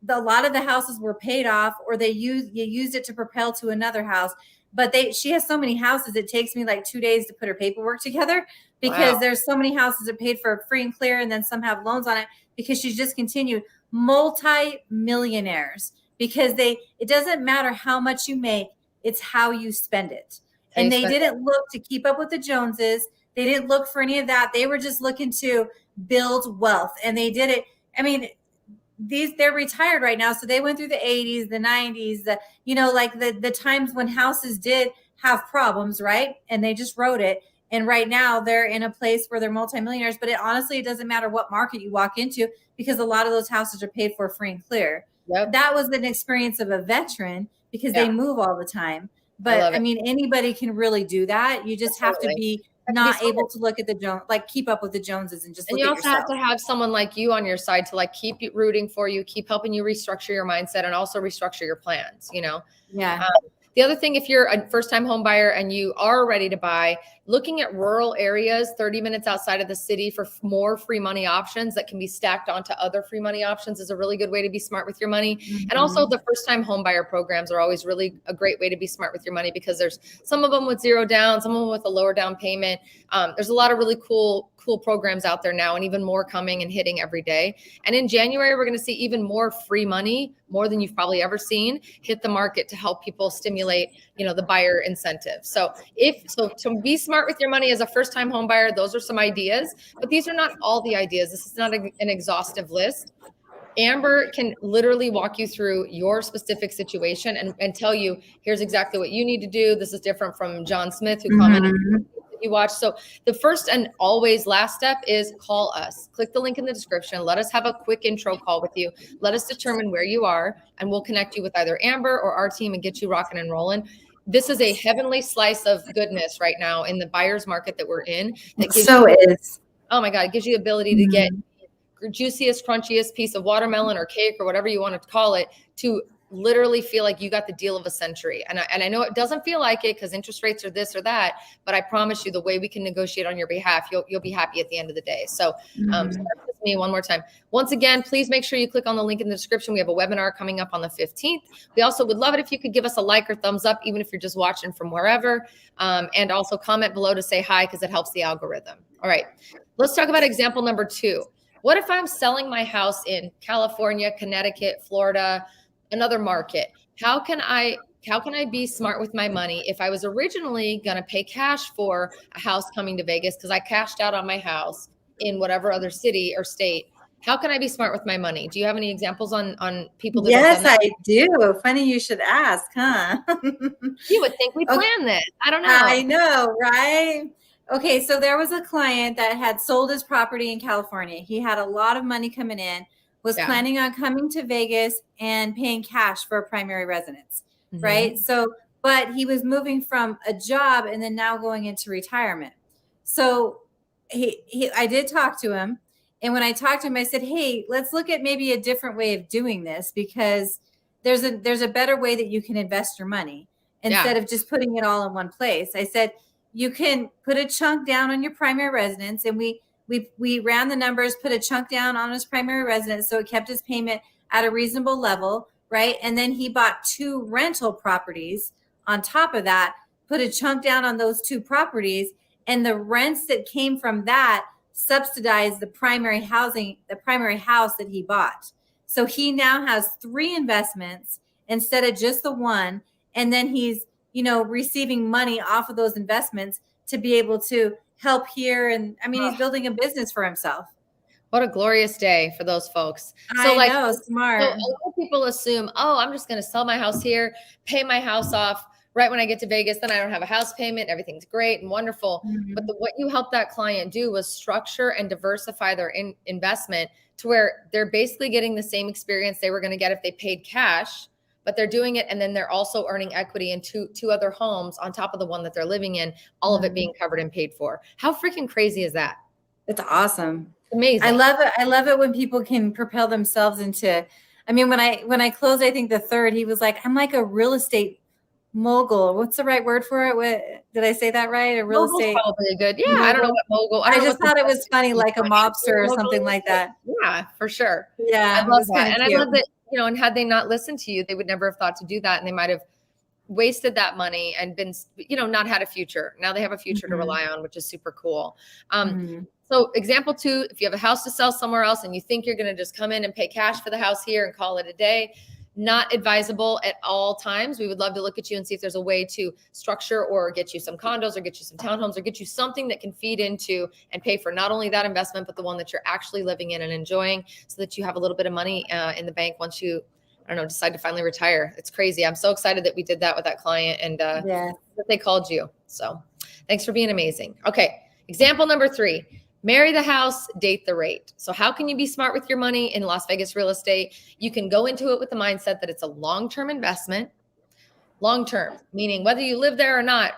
A lot of the houses were paid off, or you used it to propel to another house. But she has so many houses, it takes me like 2 days to put her paperwork together, because there's so many houses that are paid for free and clear, and then some have loans on it, because she's just continued. Multi-millionaires, because it doesn't matter how much you make, it's how you spend it. And they didn't look to keep up with the Joneses. They didn't look for any of that. They were just looking to build wealth, and they did it. I mean, they're retired right now, so they went through the 80s, the 90s, the times when houses did have problems, right? And they just wrote it. And right now they're in a place where they're multimillionaires. But it doesn't matter what market you walk into, because a lot of those houses are paid for free and clear. That was an experience of a veteran, because they move all the time. But I mean, anybody can really do that. You just have to be not able to look at the Jones, like keep up with the Joneses, and just look at yourself. And you also have to have someone like you on your side to like keep rooting for you, keep helping you restructure your mindset, and also restructure your plans, Yeah. The other thing, if you're a first-time home buyer and you are ready to buy, looking at rural areas 30 minutes outside of the city for more free money options that can be stacked onto other free money options is a really good way to be smart with your money. And also the first-time home buyer programs are always really a great way to be smart with your money, because there's some of them with 0 down, some of them with a lower down payment. There's a lot of really cool programs out there now, and even more coming and hitting every day. And in January, we're going to see even more free money, more than you've probably ever seen, hit the market to help people stimulate, the buyer incentive. So to be smart with your money as a first-time home buyer, those are some ideas, but these are not all the ideas. This is not an exhaustive list. Amber can literally walk you through your specific situation and tell you, here's exactly what you need to do. This is different from John Smith, who commented you watch. So the first and always last step is call us. Click the link in the description. Let us have a quick intro call with you. Let us determine where you are, and we'll connect you with either Amber or our team and get you rocking and rolling. This is a heavenly slice of goodness right now in the buyer's market that we're in. Oh my God, it gives you the ability to get juiciest, crunchiest piece of watermelon or cake or whatever you want to call it, to literally feel like you got the deal of a century. And I know it doesn't feel like it, because interest rates are this or that, but I promise you, the way we can negotiate on your behalf, you'll be happy at the end of the day. So start with me one more time. Once again, please make sure you click on the link in the description. We have a webinar coming up on the 15th. We also would love it if you could give us a like or thumbs up, even if you're just watching from wherever, and also comment below to say hi, because it helps the algorithm. All right, let's talk about example number 2. What if I'm selling my house in California, Connecticut, Florida, another market? How can I be smart with my money if I was originally going to pay cash for a house coming to Vegas because I cashed out on my house in whatever other city or state? How can I be smart with my money? Do you have any examples on people that have done that? I do. Funny you should ask, huh? You would think we planned this. I don't know. I know, right? Okay, so there was a client that had sold his property in California. He had a lot of money coming in, was planning on coming to Vegas and paying cash for a primary residence, right? So, but he was moving from a job and then now going into retirement. So I did talk to him. And when I talked to him, I said, hey, let's look at maybe a different way of doing this, because there's a better way that you can invest your money instead of just putting it all in one place. I said, you can put a chunk down on your primary residence. And we ran the numbers, put a chunk down on his primary residence, so it kept his payment at a reasonable level, right? And then he bought 2 rental properties on top of that, put a chunk down on those 2 properties, and the rents that came from that subsidized the primary house that he bought. So he now has 3 investments instead of just the one, and then he's receiving money off of those investments to be able to help here. And I mean, he's building a business for himself. What a glorious day for those folks. So I know, smart. So a lot of people assume, oh, I'm just going to sell my house here, pay my house off right when I get to Vegas. Then I don't have a house payment. Everything's great and wonderful. But what you helped that client do was structure and diversify their investment to where they're basically getting the same experience they were going to get if they paid cash, but they're doing it. And then they're also earning equity in two other homes on top of the one that they're living in, all of it being covered and paid for. How freaking crazy is that? It's awesome. Amazing. I love it. I love it when people can propel themselves into, I mean, when I closed, I think the 3rd, he was like, I'm like a real estate mogul. What's the right word for it? Did I say that right? A real Mogul's estate probably good. Yeah, I don't know mogul. what mogul. I don't I know just what the thought it best was funny, like a financial mobster or something mogul is, like but that. yeah, for sure. I Yeah, it love was that. kind of And I cute. love that, and had they not listened to you, they would never have thought to do that. And they might have wasted that money and been, not had a future. Now they have a future to Mm-hmm. rely on, which is super cool. Mm-hmm. So example 2, if you have a house to sell somewhere else and you think you're going to just come in and pay cash for the house here and call it a day, not advisable at all times. We would love to look at you and see if there's a way to structure or get you some condos or get you some townhomes or get you something that can feed into and pay for not only that investment, but the one that you're actually living in and enjoying, so that you have a little bit of money in the bank once you, I don't know, decide to finally retire. It's crazy. I'm so excited that we did that with that client and Yeah. that they called you. So thanks for being amazing. Okay. Example number 3. Marry the house, date the rate. So how can you be smart with your money in Las Vegas real estate? You can go into it with the mindset that it's a long-term investment. Long-term, meaning whether you live there or not,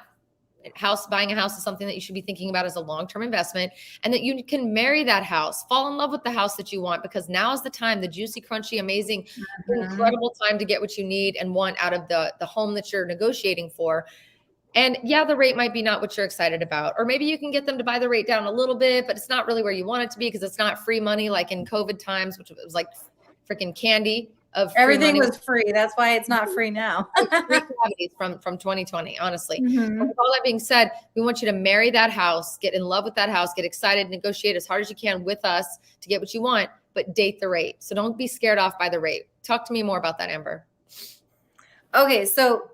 buying a house is something that you should be thinking about as a long-term investment, and that you can marry that house, fall in love with the house that you want, because now is the time, the juicy, crunchy, amazing, incredible time to get what you need and want out of the home that you're negotiating for. And yeah, the rate might be not what you're excited about, or maybe you can get them to buy the rate down a little bit, but it's not really where you want it to be because it's not free money like in COVID times, which was like freaking candy of free Everything money. was free. That's why it's not free now. Free cavities from 2020, honestly. Mm-hmm. But with all that being said, we want you to marry that house, get in love with that house, get excited, negotiate as hard as you can with us to get what you want, but date the rate. So don't be scared off by the rate. Talk to me more about that, Amber. Okay, so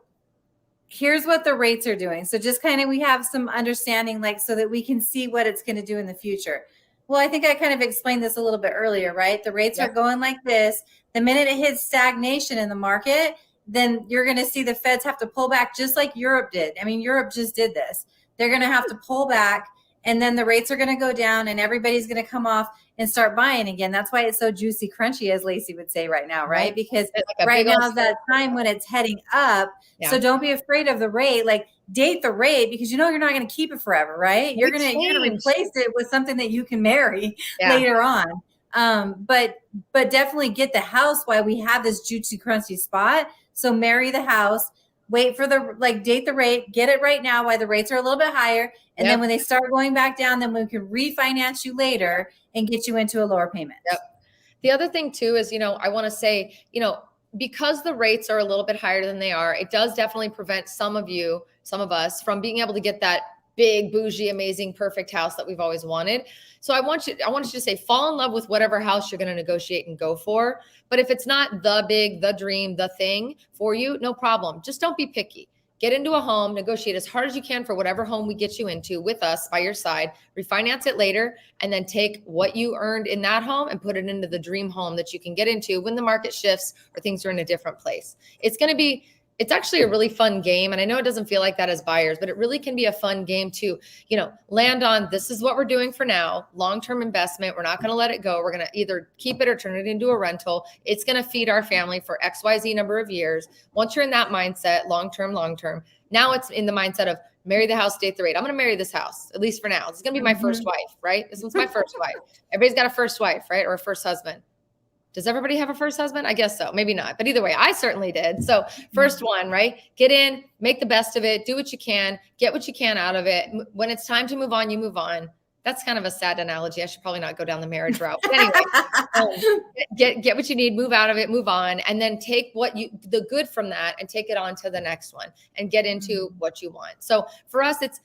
here's what the rates are doing. So just kind of, we have some understanding, like, so that we can see what it's going to do in the future. Well, I think I kind of explained this a little bit earlier, right? The rates are going like this. The minute it hits stagnation in the market, then you're going to see the feds have to pull back, just like Europe did. I mean, Europe just did this. They're going to have to pull back, and then the rates are going to go down, and everybody's going to come off and start buying again. That's why it's so juicy, crunchy, as Laci would say right now, right? Because like right now is that time when it's heading up. Yeah. So don't be afraid of the rate. Like, date the rate, because you're not going to keep it forever, right? You're going to replace it with something that you can marry later on. But definitely get the house while we have this juicy, crunchy spot. So marry the house. Wait for date the rate, get it right now while the rates are a little bit higher. And then when they start going back down, then we can refinance you later and get you into a lower payment. Yep. The other thing too is, I want to say, because the rates are a little bit higher than they are, it does definitely prevent some of us from being able to get that big, bougie, amazing, perfect house that we've always wanted. So I want you to say, fall in love with whatever house you're going to negotiate and go for. But if it's not the big, the dream, the thing for you, no problem. Just don't be picky. Get into a home, negotiate as hard as you can for whatever home we get you into with us by your side, refinance it later, and then take what you earned in that home and put it into the dream home that you can get into when the market shifts or things are in a different place. It's actually a really fun game. And I know it doesn't feel like that as buyers, but it really can be a fun game to, land on, this is what we're doing for now, long-term investment. We're not going to let it go. We're going to either keep it or turn it into a rental. It's going to feed our family for XYZ number of years. Once you're in that mindset, long-term, now it's in the mindset of marry the house, date the rate. I'm going to marry this house, at least for now. It's going to be my first wife, right? This one's my first wife. Everybody's got a first wife, right? Or a first husband. Does everybody have a first husband? I guess so. Maybe not. But either way, I certainly did. So first one, right? Get in, make the best of it, do what you can, get what you can out of it. When it's time to move on, you move on. That's kind of a sad analogy. I should probably not go down the marriage route. But anyway, get what you need, move out of it, move on, and then take the good from that and take it on to the next one and get into what you want. So for us, it's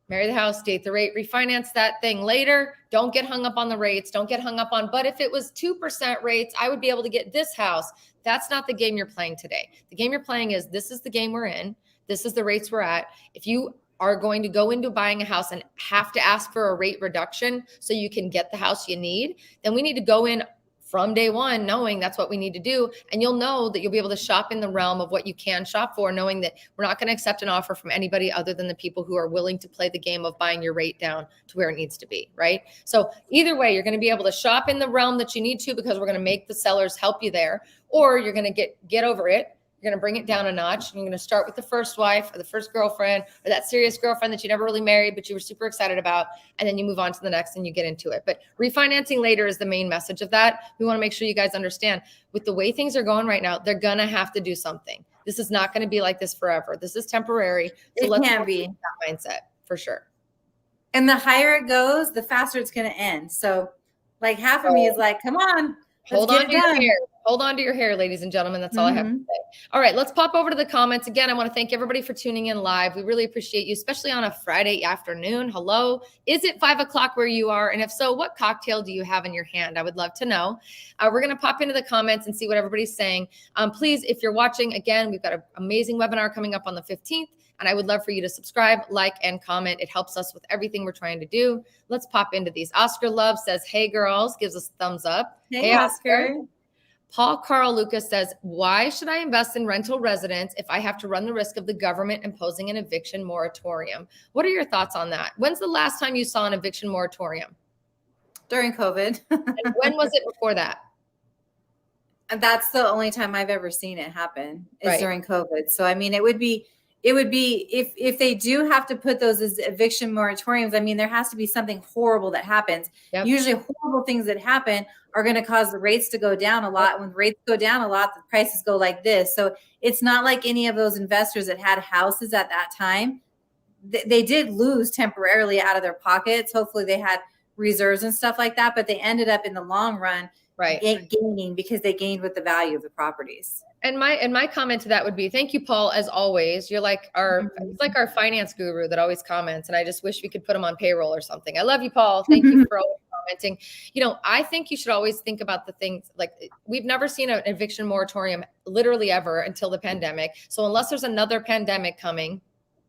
marry the house, date the rate, refinance that thing later. Don't get hung up on the rates. Don't get hung up on, but if it was 2% rates, I would be able to get this house. That's not the game you're playing today. The game you're playing is, this is the game we're in. This is the rates we're at. If you are going to go into buying a house and have to ask for a rate reduction so you can get the house you need, then we need to go in from day one, knowing that's what we need to do. And you'll know that you'll be able to shop in the realm of what you can shop for, knowing that we're not going to accept an offer from anybody other than the people who are willing to play the game of buying your rate down to where it needs to be, right? So either way, you're going to be able to shop in the realm that you need to, because we're going to make the sellers help you there, or you're going to get over it. You're going to bring it down a notch. You're going to start with the first wife or the first girlfriend or that serious girlfriend that you never really married, but you were super excited about. And then you move on to the next and you get into it. But refinancing later is the main message of that. We want to make sure you guys understand, with the way things are going right now, they're going to have to do something. This is not going to be like this forever. This is temporary. So It can't be that mindset for sure. And the higher it goes, the faster it's going to end. So like half of me is like, come on, hold on to your hair. Hold on to your hair, ladies and gentlemen. That's all I have to say. All right, let's pop over to the comments. Again, I want to thank everybody for tuning in live. We really appreciate you, especially on a Friday afternoon. Hello. Is it 5 o'clock where you are? And if so, what cocktail do you have in your hand? I would love to know. We're going to pop into the comments and see what everybody's saying. Please, if you're watching, again, we've got an amazing webinar coming up on the 15th. And I would love for you to subscribe, like, and comment. It helps us with everything we're trying to do. Let's pop into these. Oscar Love says, hey, girls, gives us a thumbs up. Hey, Oscar. Paul Carl Lucas says, why should I invest in rental residence if I have to run the risk of the government imposing an eviction moratorium? What are your thoughts on that? When's the last time you saw an eviction moratorium? During COVID. And when was it before that? And that's the only time I've ever seen it happen is during COVID. So, I mean, it would be if they do have to put those as eviction moratoriums, I mean, there has to be something horrible that happens. Yep. Usually horrible things that happen are going to cause the rates to go down a lot. When rates go down a lot, the prices go like this. So it's not like any of those investors that had houses at that time. They did lose temporarily out of their pockets. Hopefully they had reserves and stuff like that, but they ended up in the long run gaining because they gained with the value of the properties. And my comment to that would be, thank you, Paul, as always. You're like our finance guru that always comments, and I just wish we could put him on payroll or something. I love you, Paul. Thank you for always commenting. You know, I think you should always think about the things like we've never seen an eviction moratorium literally ever until the pandemic. So unless there's another pandemic coming,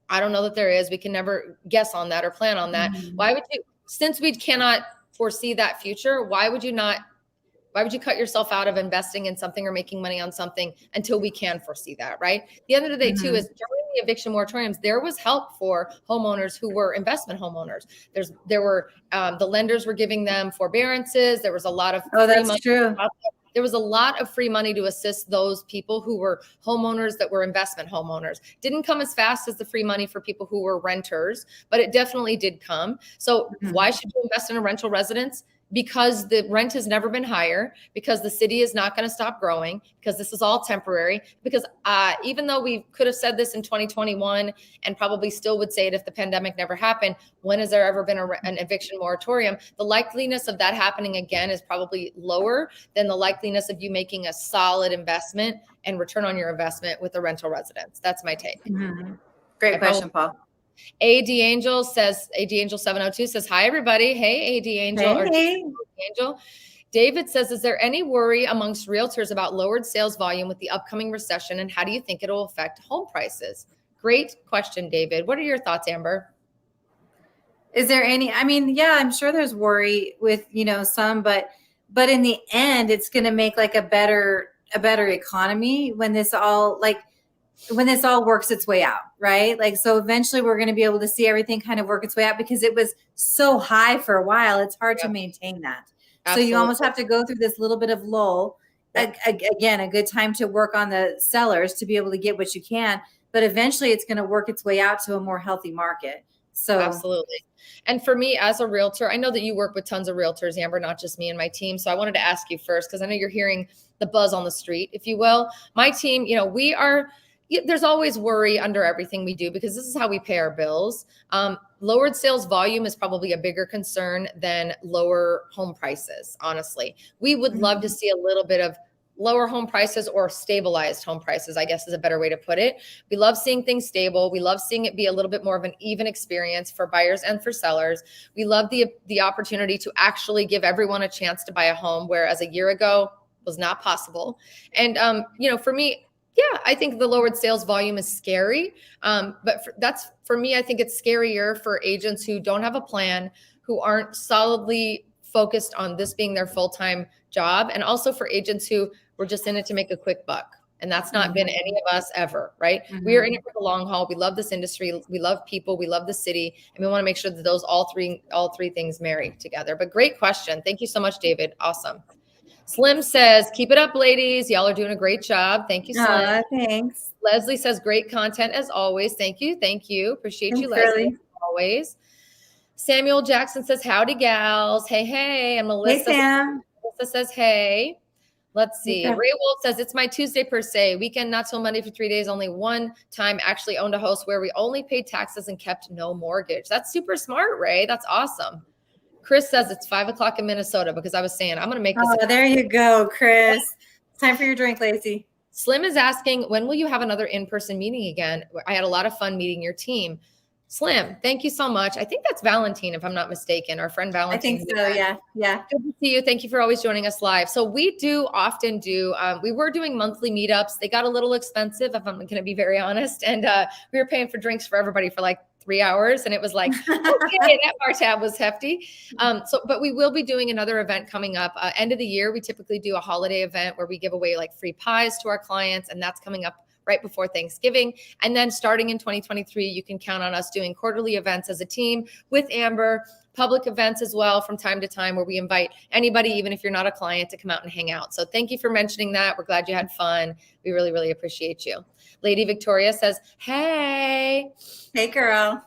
I don't know that there is. We can never guess on that or plan on that. Why would you, since we cannot foresee that future, why would you cut yourself out of investing in something or making money on something until we can foresee that, right? The end of the day, too, is during the eviction moratoriums, there was help for homeowners who were investment homeowners. There were the lenders were giving them forbearances. There was a lot of that's true. There was a lot of free money to assist those people who were homeowners that were investment homeowners. Didn't come as fast as the free money for people who were renters, but it definitely did come. So why should you invest in a rental residence? Because the rent has never been higher, because the city is not going to stop growing, because this is all temporary, because even though we could have said this in 2021 and probably still would say it if the pandemic never happened, when has there ever been an eviction moratorium? The likeliness of that happening again is probably lower than the likeliness of you making a solid investment and return on your investment with a rental residence. That's my take. Great question, Paul. AD Angel 702 says, hi, everybody. Hey, AD Angel. Hey. Angel. David says, is there any worry amongst realtors about lowered sales volume with the upcoming recession? And how do you think it will affect home prices? Great question, David. What are your thoughts, Amber? Is there any, I mean, yeah, I'm sure there's worry with, some, but in the end, it's going to make like a better economy when this all works its way out, right? Like, so eventually we're going to be able to see everything kind of work its way out because it was so high for a while. It's hard to maintain that. Absolutely. So you almost have to go through this little bit of lull. Again, a good time to work on the sellers to be able to get what you can, but eventually it's going to work its way out to a more healthy market. So absolutely. And for me as a realtor, I know that you work with tons of realtors, Amber, not just me and my team. So I wanted to ask you first, because I know you're hearing the buzz on the street, if you will. My team, there's always worry under everything we do because this is how we pay our bills. Lowered sales volume is probably a bigger concern than lower home prices, honestly. We would love to see a little bit of lower home prices or stabilized home prices, I guess is a better way to put it. We love seeing things stable. We love seeing it be a little bit more of an even experience for buyers and for sellers. We love the opportunity to actually give everyone a chance to buy a home, whereas a year ago was not possible. And, for me, yeah, I think the lowered sales volume is scary. But for me, I think it's scarier for agents who don't have a plan, who aren't solidly focused on this being their full-time job. And also for agents who were just in it to make a quick buck. And that's not been any of us ever, right? We are in it for the long haul. We love this industry. We love people. We love the city. And we want to make sure that those all three things marry together. But great question. Thank you so much, David. Awesome. Slim says, keep it up, ladies. Y'all are doing a great job. Thank you, Slim. Thanks. Leslie says, great content as always. Thank you. Thank you. Appreciate you, Leslie, as always. Samuel Jackson says, howdy, gals. Hey. And Melissa, hey, Sam. Melissa says, hey. Let's see. Okay. Ray Wolf says, it's my Tuesday per se. Weekend, not till Monday for 3 days. Only one time actually owned a house where we only paid taxes and kept no mortgage. That's super smart, Ray. That's awesome. Chris says it's 5 o'clock in Minnesota because I was saying, I'm going to make this. Oh, there you go, Chris. It's time for your drink, Laci. Slim is asking, when will you have another in-person meeting again? I had a lot of fun meeting your team. Slim, thank you so much. I think that's Valentine, if I'm not mistaken, our friend Valentine. I think so, yeah. Good to see you. Thank you for always joining us live. So we do often do, we were doing monthly meetups. They got a little expensive, if I'm going to be very honest. And we were paying for drinks for everybody for like 3 hours. And it was like, okay, that bar tab was hefty. But we will be doing another event coming up. End of the year, we typically do a holiday event where we give away like free pies to our clients. And that's coming up right before Thanksgiving. And then starting in 2023, you can count on us doing quarterly events as a team with Amber, public events as well from time to time where we invite anybody, even if you're not a client, to come out and hang out. So thank you for mentioning that. We're glad you had fun. We really, really appreciate you. Lady Victoria says, hey. Hey, girl.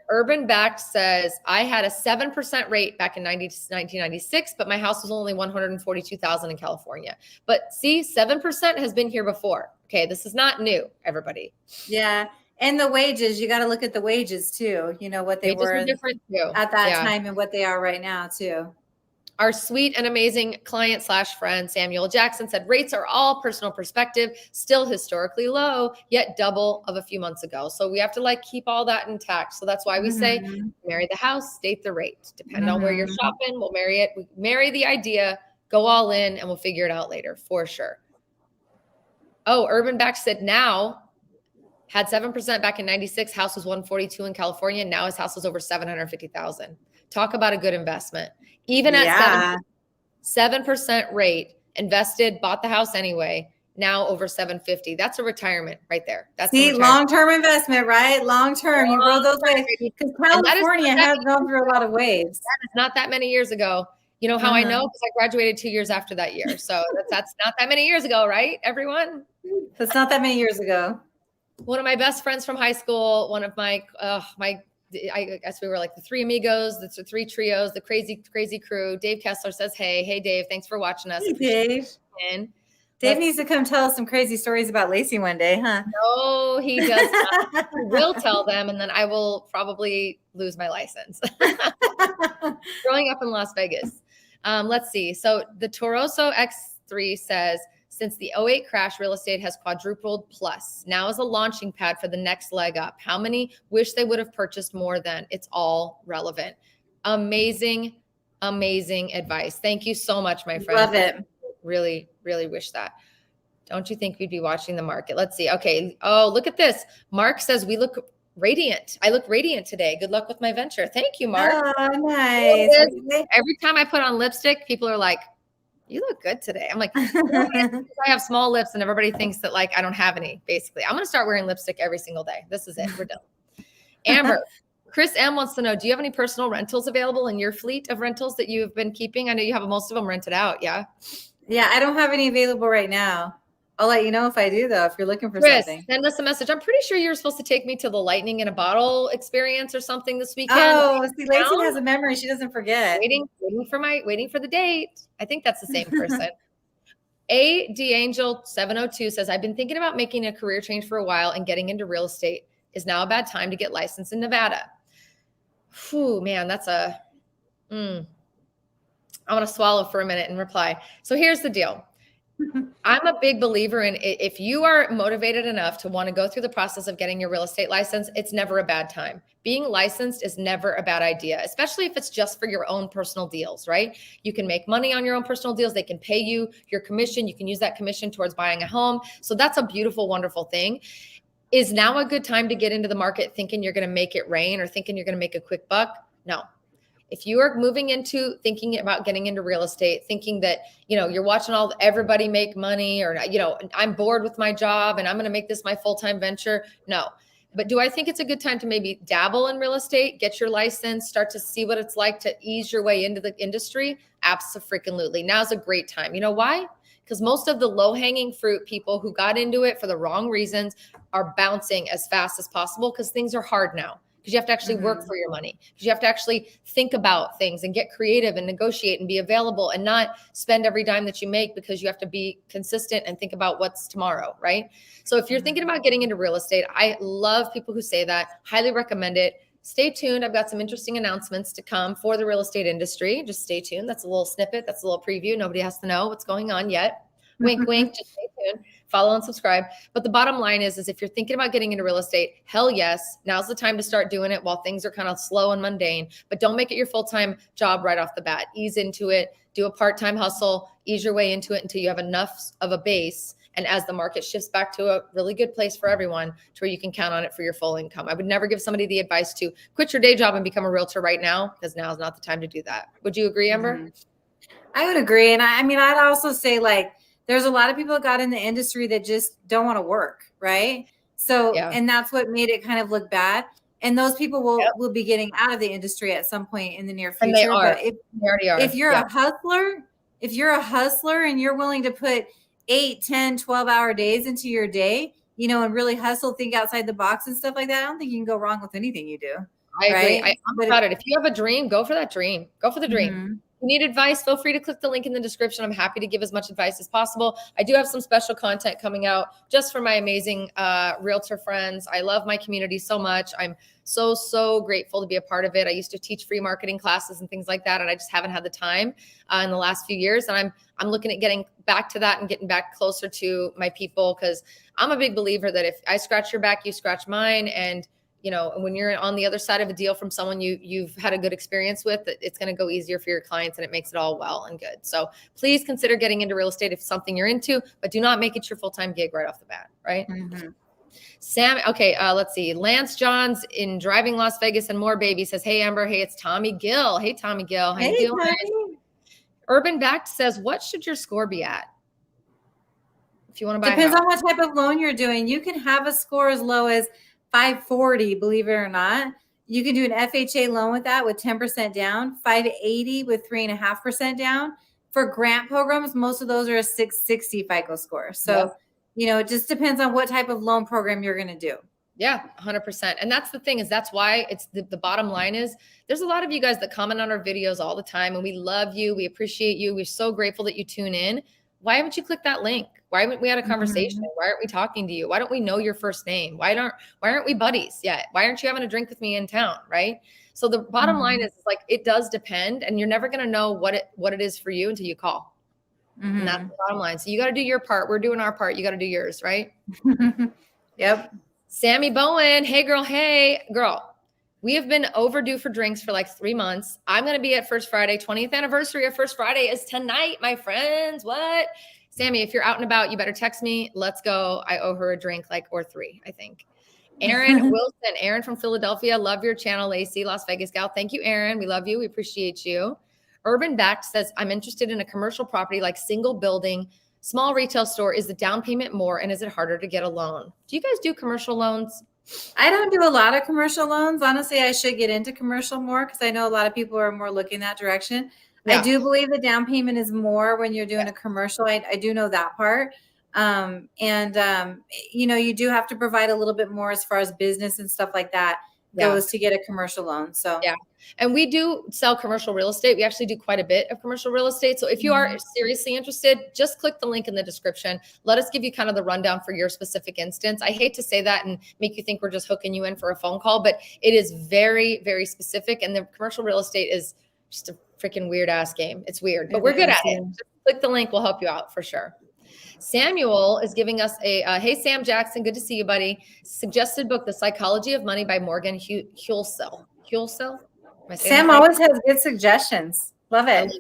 Urban Backed says, I had a 7% rate back in 1996, but my house was only 142,000 in California. But see, 7% has been here before. Okay, this is not new, everybody. Yeah. And the wages, you got to look at the wages too. You know, what they were different too. At that time and what they are right now too. Our sweet and amazing client / friend, Samuel Jackson, said rates are all personal perspective, still historically low, yet double of a few months ago. So we have to like keep all that intact. So that's why we say marry the house, date the rate. Depending on where you're shopping, we'll marry it. We marry the idea, go all in, and we'll figure it out later for sure. Oh, Urban Back said now had 7% back in 96. House was 142 in California. Now his house is over 750,000. Talk about a good investment. Even at 7% rate, invested, bought the house anyway. Now over 750. That's a retirement right there. That's long-term investment, right? Long-term. You rode those waves because California has gone through a lot of waves. That is not that many years ago. You know how I know? Because I graduated 2 years after that year. So that's not that many years ago, right, everyone? That's not that many years ago. One of my best friends from high school, one of my I guess we were like the three amigos, the three trios, the crazy crew. Dave Kessler says, hey, Dave, thanks for watching us. Hey, Dave. Dave needs to come tell us some crazy stories about Laci one day, huh? No, he does not. He will tell them, and then I will probably lose my license. Growing up in Las Vegas. Let's see. So the Toroso X3 says, since the 08 crash, real estate has quadrupled plus. Now is a launching pad for the next leg up. How many wish they would have purchased more then? It's all relevant. Amazing, amazing advice. Thank you so much, my friend. Love it. Really, really wish that. Don't you think we'd be watching the market? Let's see. Okay. Oh, look at this. Mark says we look radiant. I look radiant today. Good luck with my venture. Thank you, Mark. Oh, nice. Every time I put on lipstick, people are like, you look good today. I'm like, I have small lips and everybody thinks that like I don't have any, basically. I'm going to start wearing lipstick every single day. This is it. We're done. Amber, Chris M wants to know, do you have any personal rentals available in your fleet of rentals that you've been keeping? I know you have most of them rented out. Yeah. Yeah, I don't have any available right now. I'll let you know if I do, though, if you're looking for Chris, something. Send us a message. I'm pretty sure you're supposed to take me to the lightning in a bottle experience or something this weekend. Oh, see, Laci has a memory. She doesn't forget. Waiting for the date. I think that's the same person. A D'Angel 702 says, I've been thinking about making a career change for a while and getting into real estate. Is now a bad time to get licensed in Nevada? Whew, man, that's I want to swallow for a minute and reply. So here's the deal. I'm a big believer in if you are motivated enough to want to go through the process of getting your real estate license, it's never a bad time. Being licensed is never a bad idea, especially if it's just for your own personal deals, right? You can make money on your own personal deals. They can pay you your commission. You can use that commission towards buying a home. So that's a beautiful, wonderful thing. Is now a good time to get into the market thinking you're going to make it rain or thinking you're going to make a quick buck? No. If you are moving into thinking about getting into real estate, thinking that, you're watching everybody make money or, I'm bored with my job and I'm going to make this my full-time venture. No. But do I think it's a good time to maybe dabble in real estate, get your license, start to see what it's like to ease your way into the industry? Abso-freaking-lutely. Now's a great time. You know why? Because most of the low-hanging fruit people who got into it for the wrong reasons are bouncing as fast as possible because things are hard now. because you have to actually work for your money, because you have to actually think about things and get creative and negotiate and be available and not spend every dime that you make, because you have to be consistent and think about what's tomorrow, right? So if you're thinking about getting into real estate, I love people who say that, highly recommend it. Stay tuned. I've got some interesting announcements to come for the real estate industry. Just stay tuned. That's a little snippet. That's a little preview. Nobody has to know what's going on yet. Wink, wink. Just stay tuned. Follow and subscribe. But the bottom line is if you're thinking about getting into real estate, hell yes, now's the time to start doing it while things are kind of slow and mundane. But don't make it your full-time job right off the bat. Ease into it. Do a part-time hustle. Ease your way into it until you have enough of a base. And as the market shifts back to a really good place for everyone, to where you can count on it for your full income. I would never give somebody the advice to quit your day job and become a realtor right now, because now is not the time to do that. Would you agree, Amber? I would agree. And I mean, I'd also say, like, there's a lot of people that got in the industry that just don't want to work, right? So, and that's what made it kind of look bad. And those people will be getting out of the industry at some point in the near future. And they are. But they already are. If you're a hustler and you're willing to put 8, 10, 12-hour days into your day, you know, and really hustle, think outside the box and stuff like that, I don't think you can go wrong with anything you do. I agree. I'm about it. If you have a dream, go for that dream. Go for the dream. If you need advice, feel free to click the link in the description. I'm happy to give as much advice as possible. I do have some special content coming out just for my amazing realtor friends. I love my community so much. I'm so grateful to be a part of it. I used to teach free marketing classes and things like that, and I just haven't had the time in the last few years. And I'm looking at getting back to that and getting back closer to my people, because I'm a big believer that if I scratch your back, you scratch mine. And you know, when you're on the other side of a deal from someone you've had a good experience with, it's going to go easier for your clients, and it makes it all well and good. So please consider getting into real estate if it's something you're into, but do not make it your full-time gig right off the bat, right? Sam, okay, let's see. Lance Johns in Driving Las Vegas and More Baby says, hey, Amber, hey, it's Tommy Gill. Hey, Tommy Gill. How you doing? Tommy. Urban Backed says, what should your score be at if you want to buy Depends on what type of loan you're doing. You can have a score as low as 540, believe it or not. You can do an FHA loan with that with 10% down, 580 with 3.5% down. For grant programs, most of those are a 660 FICO score. So, you know, it just depends on what type of loan program you're going to do. Yeah, 100%. And that's the thing, is that's why it's the bottom line is there's a lot of you guys that comment on our videos all the time, and we love you. We appreciate you. We're so grateful that you tune in. Why haven't you clicked that link? Why haven't we had a conversation? Why aren't we talking to you? Why don't we know your first name? Why aren't we buddies yet? Why aren't you having a drink with me in town? Right. So the bottom line is, like, it does depend, and you're never going to know what it is for you until you call. And that's the bottom line. So you got to do your part. We're doing our part. You got to do yours. Right. Yep. Sammy Bowen. Hey girl. Hey girl. We have been overdue for drinks for like 3 months. I'm going to be at First Friday. 20th anniversary of First Friday is tonight, my friends. What? Sammy, if you're out and about, you better text me. Let's go. I owe her a drink, or 3, I think. Aaron Wilson, Aaron from Philadelphia. Love your channel, Laci, Las Vegas gal. Thank you, Aaron. We love you. We appreciate you. Urban Backed says, I'm interested in a commercial property, like single building, small retail store. Is the down payment more, and is it harder to get a loan? Do you guys do commercial loans? I don't do a lot of commercial loans. Honestly, I should get into commercial more, because I know a lot of people are more looking that direction. Yeah. I do believe the down payment is more when you're doing a commercial. I do know that part. You know, you do have to provide a little bit more as far as business and stuff like that goes to get a commercial loan. So yeah. And we do sell commercial real estate. We actually do quite a bit of commercial real estate. So if you are seriously interested, just click the link in the description. Let us give you kind of the rundown for your specific instance. I hate to say that and make you think we're just hooking you in for a phone call, but it is very, very specific. And the commercial real estate is just a freaking weird ass game. It's weird, but we're good at it. Just click the link. We'll help you out for sure. Samuel is giving us hey, Sam Jackson, good to see you, buddy. Suggested book, The Psychology of Money by Morgan Housel. Sam always has good suggestions. Love it.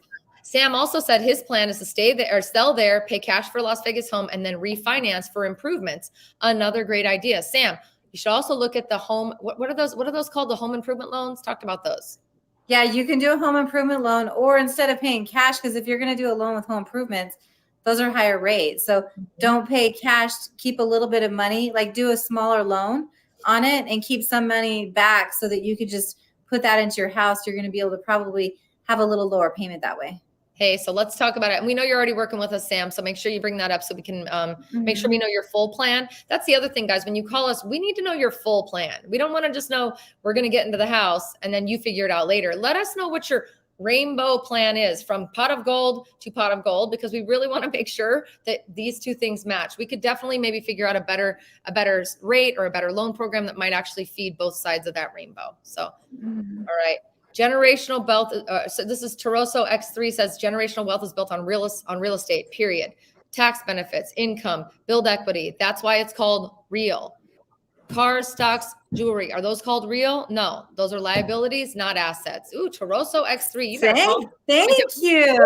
Sam also said his plan is to stay there or sell there, pay cash for a Las Vegas home, and then refinance for improvements. Another great idea. Sam, you should also look at the home. What are those called? The home improvement loans? Talked about those. Yeah, you can do a home improvement loan, or instead of paying cash, because if you're going to do a loan with home improvements, those are higher rates. So don't pay cash, keep a little bit of money, like do a smaller loan on it and keep some money back so that you could just put that into your house. You're going to be able to probably have a little lower payment that way. Hey, so let's talk about it. And we know you're already working with us, Sam. So make sure you bring that up so we can make sure we know your full plan. That's the other thing, guys. When you call us, we need to know your full plan. We don't want to just know we're going to get into the house and then you figure it out later. Let us know what your rainbow plan is from pot of gold to pot of gold, because we really want to make sure that these two things match. We could definitely maybe figure out a better rate or a better loan program that might actually feed both sides of that rainbow. So, all right. Generational wealth. So this is Taroso X3 says generational wealth is built on real estate, period. Tax benefits, income, build equity. That's why it's called real. Cars, stocks, jewelry. Are those called real? No, those are liabilities, not assets. Ooh, Taroso X3. Thank you.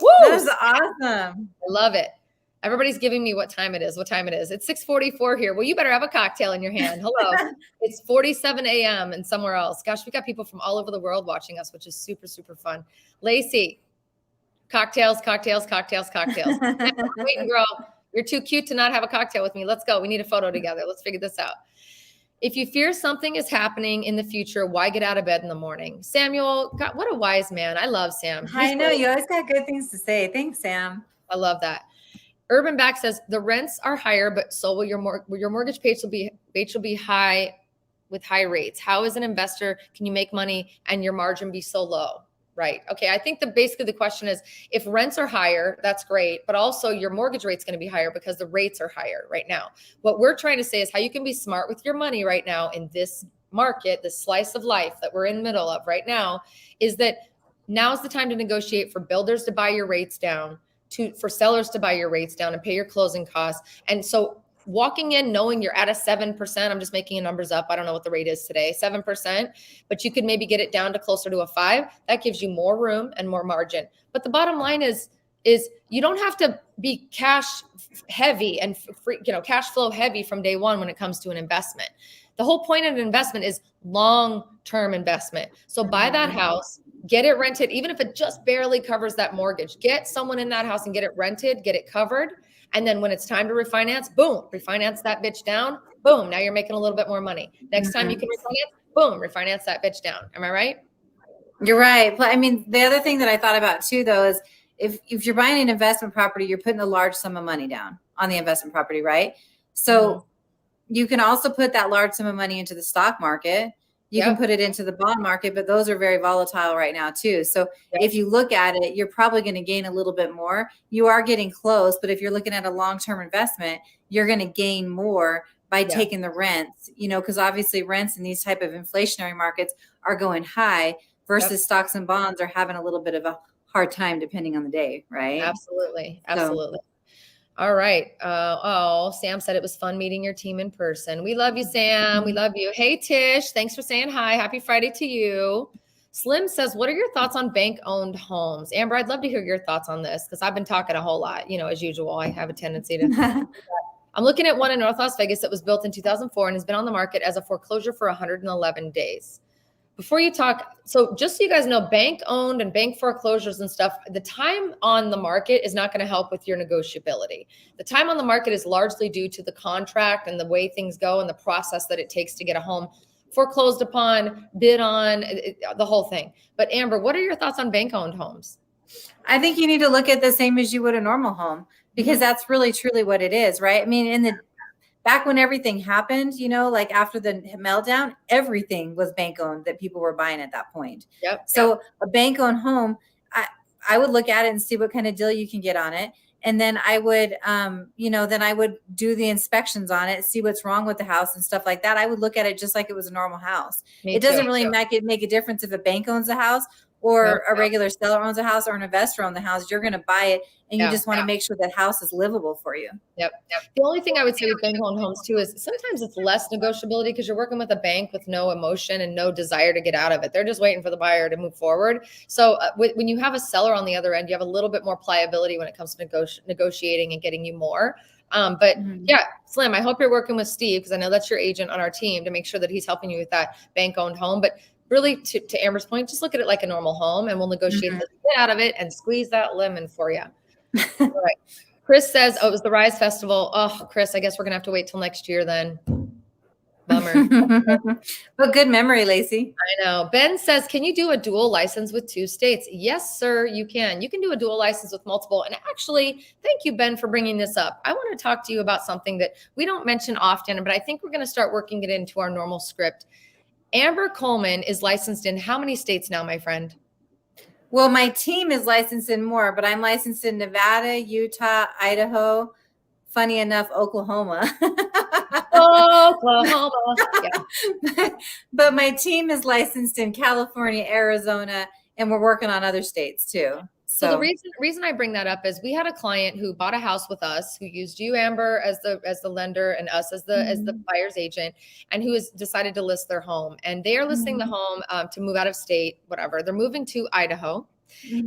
Woo! That was awesome. I love it. Everybody's giving me what time it is. It's 6:44 here. Well, you better have a cocktail in your hand. Hello. It's 47 a.m. and somewhere else. Gosh, we got people from all over the world watching us, which is super, super fun. Laci, cocktails. Waiting, girl. You're too cute to not have a cocktail with me. Let's go. We need a photo together. Let's figure this out. If you fear something is happening in the future, why get out of bed in the morning? Samuel, God, what a wise man. I love Sam. I know. You always got good things to say. Thanks, Sam. I love that. Urban Back says the rents are higher, but so will your mortgage rates will be high with high rates. How as an investor can you make money and your margin be so low? Right. Okay. I think basically the question is, if rents are higher, that's great, but also your mortgage rate's going to be higher because the rates are higher right now. What we're trying to say is how you can be smart with your money right now in this market, this slice of life that we're in the middle of right now, is that now's the time to negotiate for builders to buy your rates down, for sellers to buy your rates down and pay your closing costs. And so walking in knowing you're at a 7%, I'm just making numbers up. I don't know what the rate is today, 7%, but you could maybe get it down to closer to a 5. That gives you more room and more margin. But the bottom line is you don't have to be cash heavy and cash flow heavy from day one when it comes to an investment. The whole point of an investment is long-term investment. So buy that house, get it rented, even if it just barely covers that mortgage. Get someone in that house and get it rented, get it covered. And then when it's time to refinance, boom, refinance that bitch down. Boom, now you're making a little bit more money. Next time you can refinance, boom, refinance that bitch down. Am I right? You're right. But I mean, the other thing that I thought about too, though, is if you're buying an investment property, you're putting a large sum of money down on the investment property, right? So you can also put that large sum of money into the stock market. You can put it into the bond market, but those are very volatile right now too. So if you look at it, you're probably going to gain a little bit more. You are getting close, but if you're looking at a long-term investment, you're going to gain more by taking the rents, because obviously rents in these type of inflationary markets are going high versus stocks and bonds are having a little bit of a hard time depending on the day, right? Absolutely. So, all right. Sam said it was fun meeting your team in person. We love you, Sam. We love you. Hey, Tish, thanks for saying hi. Happy Friday to you. Slim says, what are your thoughts on bank-owned homes? Amber, I'd love to hear your thoughts on this because I've been talking a whole lot. As usual, I have a tendency to. I'm looking at one in North Las Vegas that was built in 2004 and has been on the market as a foreclosure for 111 days. Before you talk, so just so you guys know, bank owned and bank foreclosures and stuff, the time on the market is not going to help with your negotiability. The time on the market is largely due to the contract and the way things go and the process that it takes to get a home foreclosed upon, bid on, the whole thing. But Amber, what are your thoughts on bank owned homes? I think you need to look at the same as you would a normal home because that's really truly what it is, right? I mean, back when everything happened, like after the meltdown, everything was bank owned that people were buying at that point. So a bank owned home, I would look at it and see what kind of deal you can get on it. And then I would, then I would do the inspections on it, see what's wrong with the house and stuff like that. I would look at it just like it was a normal house. It doesn't really make a difference if a bank owns a house or a regular seller owns a house or an investor owns the house. You're going to buy it and you just want to make sure that house is livable for you. The only thing I would say with bank owned homes too is sometimes it's less negotiability because you're working with a bank with no emotion and no desire to get out of it. They're just waiting for the buyer to move forward. So when you have a seller on the other end, you have a little bit more pliability when it comes to negotiating and getting you more. Slim, I hope you're working with Steve because I know that's your agent on our team to make sure that he's helping you with that bank owned home. But really, to Amber's point, just look at it like a normal home and we'll negotiate the shit out of it and squeeze that lemon for you. All right. Chris says, it was the Rise Festival. Oh, Chris, I guess we're going to have to wait till next year then. Bummer. But good memory, Laci. I know. Ben says, can you do a dual license with 2 states? Yes, sir, you can. You can do a dual license with multiple. And actually, thank you, Ben, for bringing this up. I want to talk to you about something that we don't mention often, but I think we're going to start working it into our normal script. Amber Coleman is licensed in how many states now, my friend? Well, my team is licensed in more, but I'm licensed in Nevada, Utah, Idaho. Funny enough, Oklahoma. Oklahoma. Yeah. But my team is licensed in California, Arizona, and we're working on other states too. So the reason I bring that up is we had a client who bought a house with us, who used you, Amber, as the lender, and us as the buyer's agent, and who has decided to list their home. And they are listing the home to move out of state, whatever. They're moving to Idaho.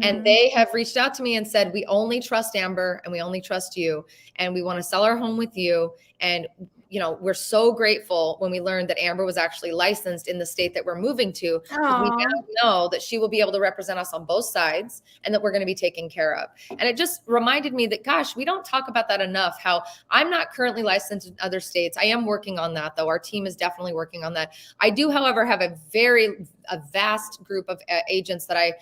And they have reached out to me and said, we only trust Amber and we only trust you. And we want to sell our home with you. And, you know, we're so grateful when we learned that Amber was actually licensed in the state that we're moving to. We now know that she will be able to represent us on both sides and that we're going to be taken care of. And it just reminded me that, gosh, we don't talk about that enough, how I'm not currently licensed in other states. I am working on that, though. Our team is definitely working on that. I do, however, have a vast group of agents that I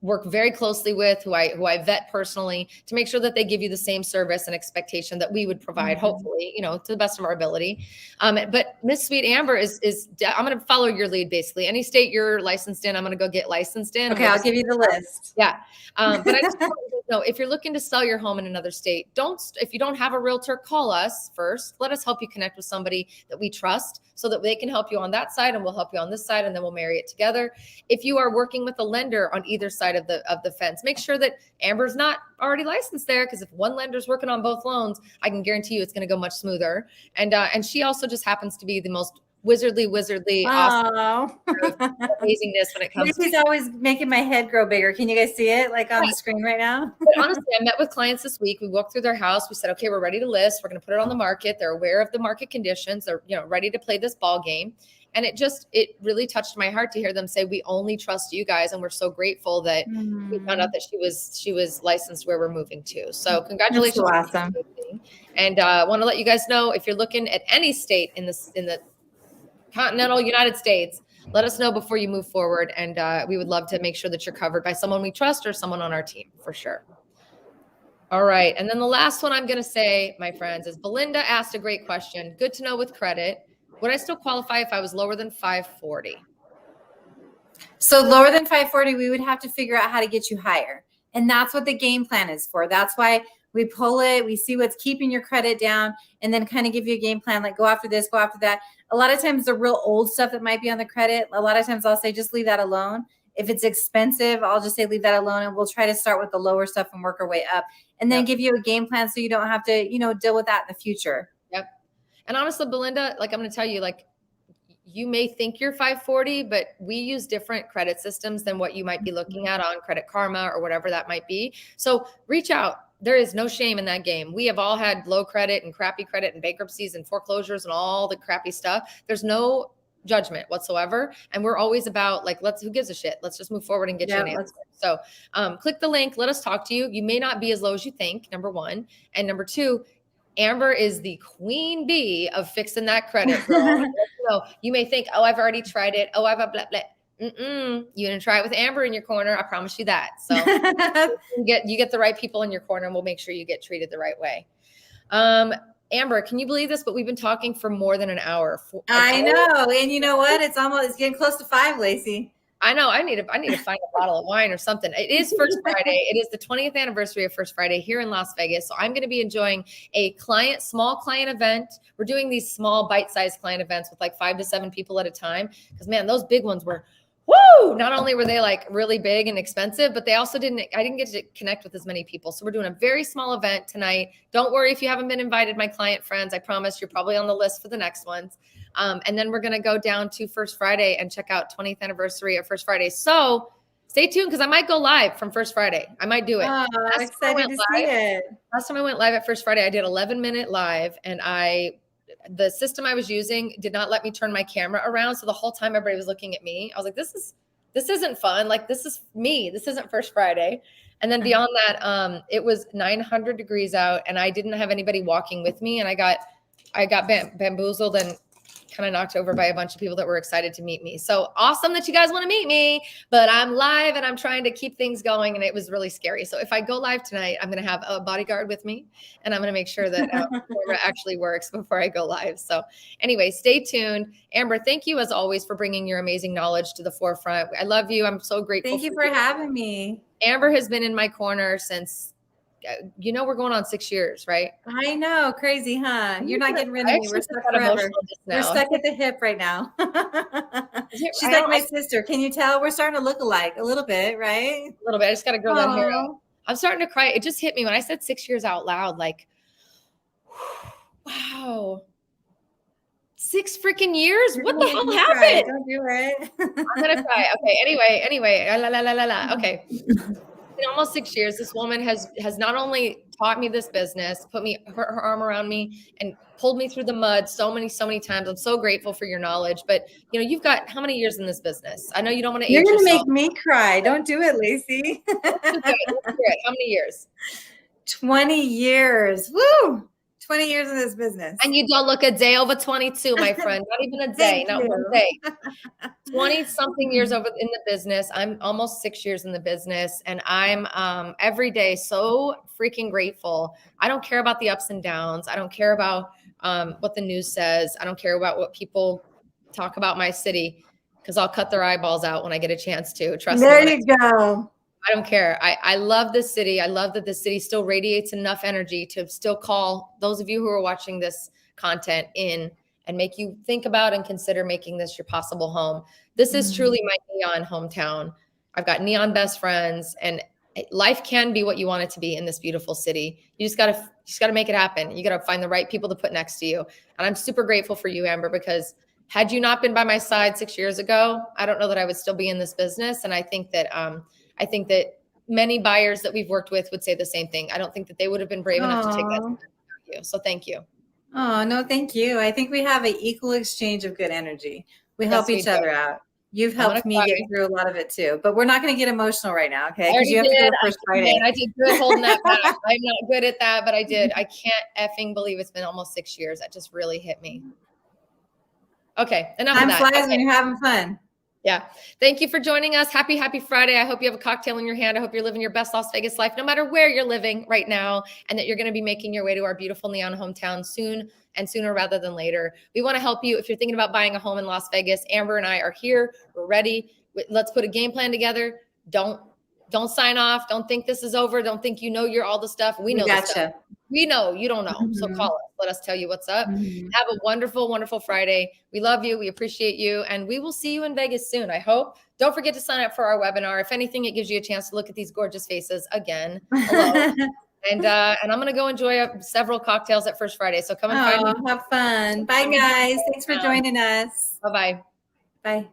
work very closely with, who I vet personally, to make sure that they give you the same service and expectation that we would provide, hopefully, you know, to the best of our ability. But Miss Sweet Amber is I'm going to follow your lead, basically. Any state you're licensed in, I'm going to go get licensed in. Okay, I'll give you the list. Yeah. But I just want you to know, if you're looking to sell your home in another state, if you don't have a realtor, call us first. Let us help you connect with somebody that we trust so that they can help you on that side and we'll help you on this side, and then we'll marry it together. If you are working with a lender on either side of the fence, make sure that Amber's not already licensed there, because if one lender's working on both loans, I can guarantee you it's going to go much smoother. And she also just happens to be the most wizardly awesome amazingness when it comes She's always making my head grow bigger. Can you guys see it like on the screen right now? But honestly, I met with clients this week. We walked through their house. We said, okay, we're ready to list. We're going to put it on the market. They're aware of the market conditions. They're, you know, ready to play this ball game. And it really touched my heart to hear them say, we only trust you guys. And we're so grateful that we found out that she was licensed where we're moving to. So congratulations. That's so awesome. And I want to let you guys know, if you're looking at any state in the continental United States, let us know before you move forward. And we would love to make sure that you're covered by someone we trust or someone on our team, for sure. All right. And then the last one I'm going to say, my friends, is Belinda asked a great question. Good to know with credit. Would I still qualify if I was lower than 540? So lower than 540, we would have to figure out how to get you higher. And that's what the game plan is for. That's why we pull it, we see what's keeping your credit down, and then kind of give you a game plan, like go after this, go after that. A lot of times the real old stuff that might be on the credit, a lot of times I'll say, just leave that alone. If it's expensive, I'll just say, leave that alone. And we'll try to start with the lower stuff and work our way up, and then give you a game plan so you don't have to, you know, deal with that in the future. Yep. And honestly, Belinda, like I'm going to tell you, like, you may think you're 540, but we use different credit systems than what you might be looking at on Credit Karma or whatever that might be. So reach out. There is no shame in that game. We have all had low credit and crappy credit and bankruptcies and foreclosures and all the crappy stuff. There's no judgment whatsoever. And we're always about, like, who gives a shit? Let's just move forward and get you an answer. So click the link. Let us talk to you. You may not be as low as you think, number one. And number two, Amber is the queen bee of fixing that credit, girl. You may think, oh, I've already tried it. Oh, I've a blah, blah. You didn't try it with Amber in your corner. I promise you that. So you get the right people in your corner, and we'll make sure you get treated the right way. Amber, can you believe this? But we've been talking for more than an hour. I know. And you know what? It's getting close to 5, Laci. I know. I need to find a bottle of wine or something. It is First Friday. It is the 20th anniversary of First Friday here in Las Vegas. So I'm going to be enjoying a small client event. We're doing these small bite-sized client events with like 5 to 7 people at a time. Because man, those big ones were, woo! Not only were they like really big and expensive, but I didn't get to connect with as many people. So we're doing a very small event tonight. Don't worry if you haven't been invited, my client friends. I promise you're probably on the list for the next ones. And then we're going to go down to First Friday and check out 20th anniversary of First Friday. So stay tuned, because I might go live from First Friday. I might do it. Oh, I'm excited to see it. Last time I went live at First Friday, I did 11-minute live, and the system I was using did not let me turn my camera around. So the whole time everybody was looking at me. I was like, this isn't fun. Like, this is me. This isn't First Friday. And then beyond that, it was 900 degrees out, and I didn't have anybody walking with me. And I got bamboozled and kind of knocked over by a bunch of people that were excited to meet me. So awesome that you guys want to meet me, but I'm live and I'm trying to keep things going. And it was really scary. So if I go live tonight, I'm going to have a bodyguard with me and I'm going to make sure that the camera actually works before I go live. So anyway, stay tuned. Amber, thank you as always for bringing your amazing knowledge to the forefront. I love you. I'm so grateful. Thank you for having me. Amber has been in my corner since, we're going on 6 years, right? I know. Crazy, huh? You're not getting rid of me. We're stuck forever. We're stuck at the hip right now. She's like my sister. Can you tell? We're starting to look alike a little bit, right? A little bit. I just got to grow that hair out. I'm starting to cry. It just hit me when I said 6 years out loud, like, wow. 6 freaking years? What the hell happened? Don't do it. I'm going to cry. Okay. Anyway. Okay. In almost 6 years, this woman has not only taught me this business, put her arm around me and pulled me through the mud so many times. I'm so grateful for your knowledge, but you've got how many years in this business? I know you don't want to age yourself. You're going to make me cry. Don't do it, Laci. Let's do it. How many years? 20 years. Woo! 20 years in this business. And you don't look a day over 22, my friend. Not even a day, not one day. 20 something years over in the business. I'm almost 6 years in the business. And I'm every day so freaking grateful. I don't care about the ups and downs. I don't care about what the news says. I don't care about what people talk about my city, because I'll cut their eyeballs out when I get a chance to. Trust me. There you go. I don't care. I love this city. I love that the city still radiates enough energy to still call those of you who are watching this content in and make you think about and consider making this your possible home. This is truly my neon hometown. I've got neon best friends, and life can be what you want it to be in this beautiful city. You just gotta make it happen. You gotta find the right people to put next to you. And I'm super grateful for you, Amber, because had you not been by my side 6 years ago, I don't know that I would still be in this business. And I think that many buyers that we've worked with would say the same thing. I don't think that they would have been brave enough to take that step without you. So thank you. Oh, no, thank you. I think we have an equal exchange of good energy. We help each other out. You've helped me get through a lot of it too, but we're not going to get emotional right now, okay? Because you have to go first Friday. I did good holding that back. I'm not good at that, but I did. I can't effing believe it's been almost 6 years. That just really hit me. Okay, enough of that. Time flies when you're having fun. Yeah. Thank you for joining us. Happy Friday. I hope you have a cocktail in your hand. I hope you're living your best Las Vegas life, no matter where you're living right now, and that you're going to be making your way to our beautiful neon hometown soon, and sooner rather than later. We want to help you. If you're thinking about buying a home in Las Vegas, Amber and I are here. We're ready. Let's put a game plan together. Don't sign off. Don't think this is over. Don't think you're all the stuff. We know the stuff. We know you don't know. So call us. Let us tell you what's up. Have a wonderful, wonderful Friday. We love you. We appreciate you. And we will see you in Vegas soon, I hope. Don't forget to sign up for our webinar. If anything, it gives you a chance to look at these gorgeous faces again. Hello. And I'm going to go enjoy several cocktails at First Friday. So come and find me. Have fun. Bye, guys. Thanks for joining us. Bye-bye. Bye.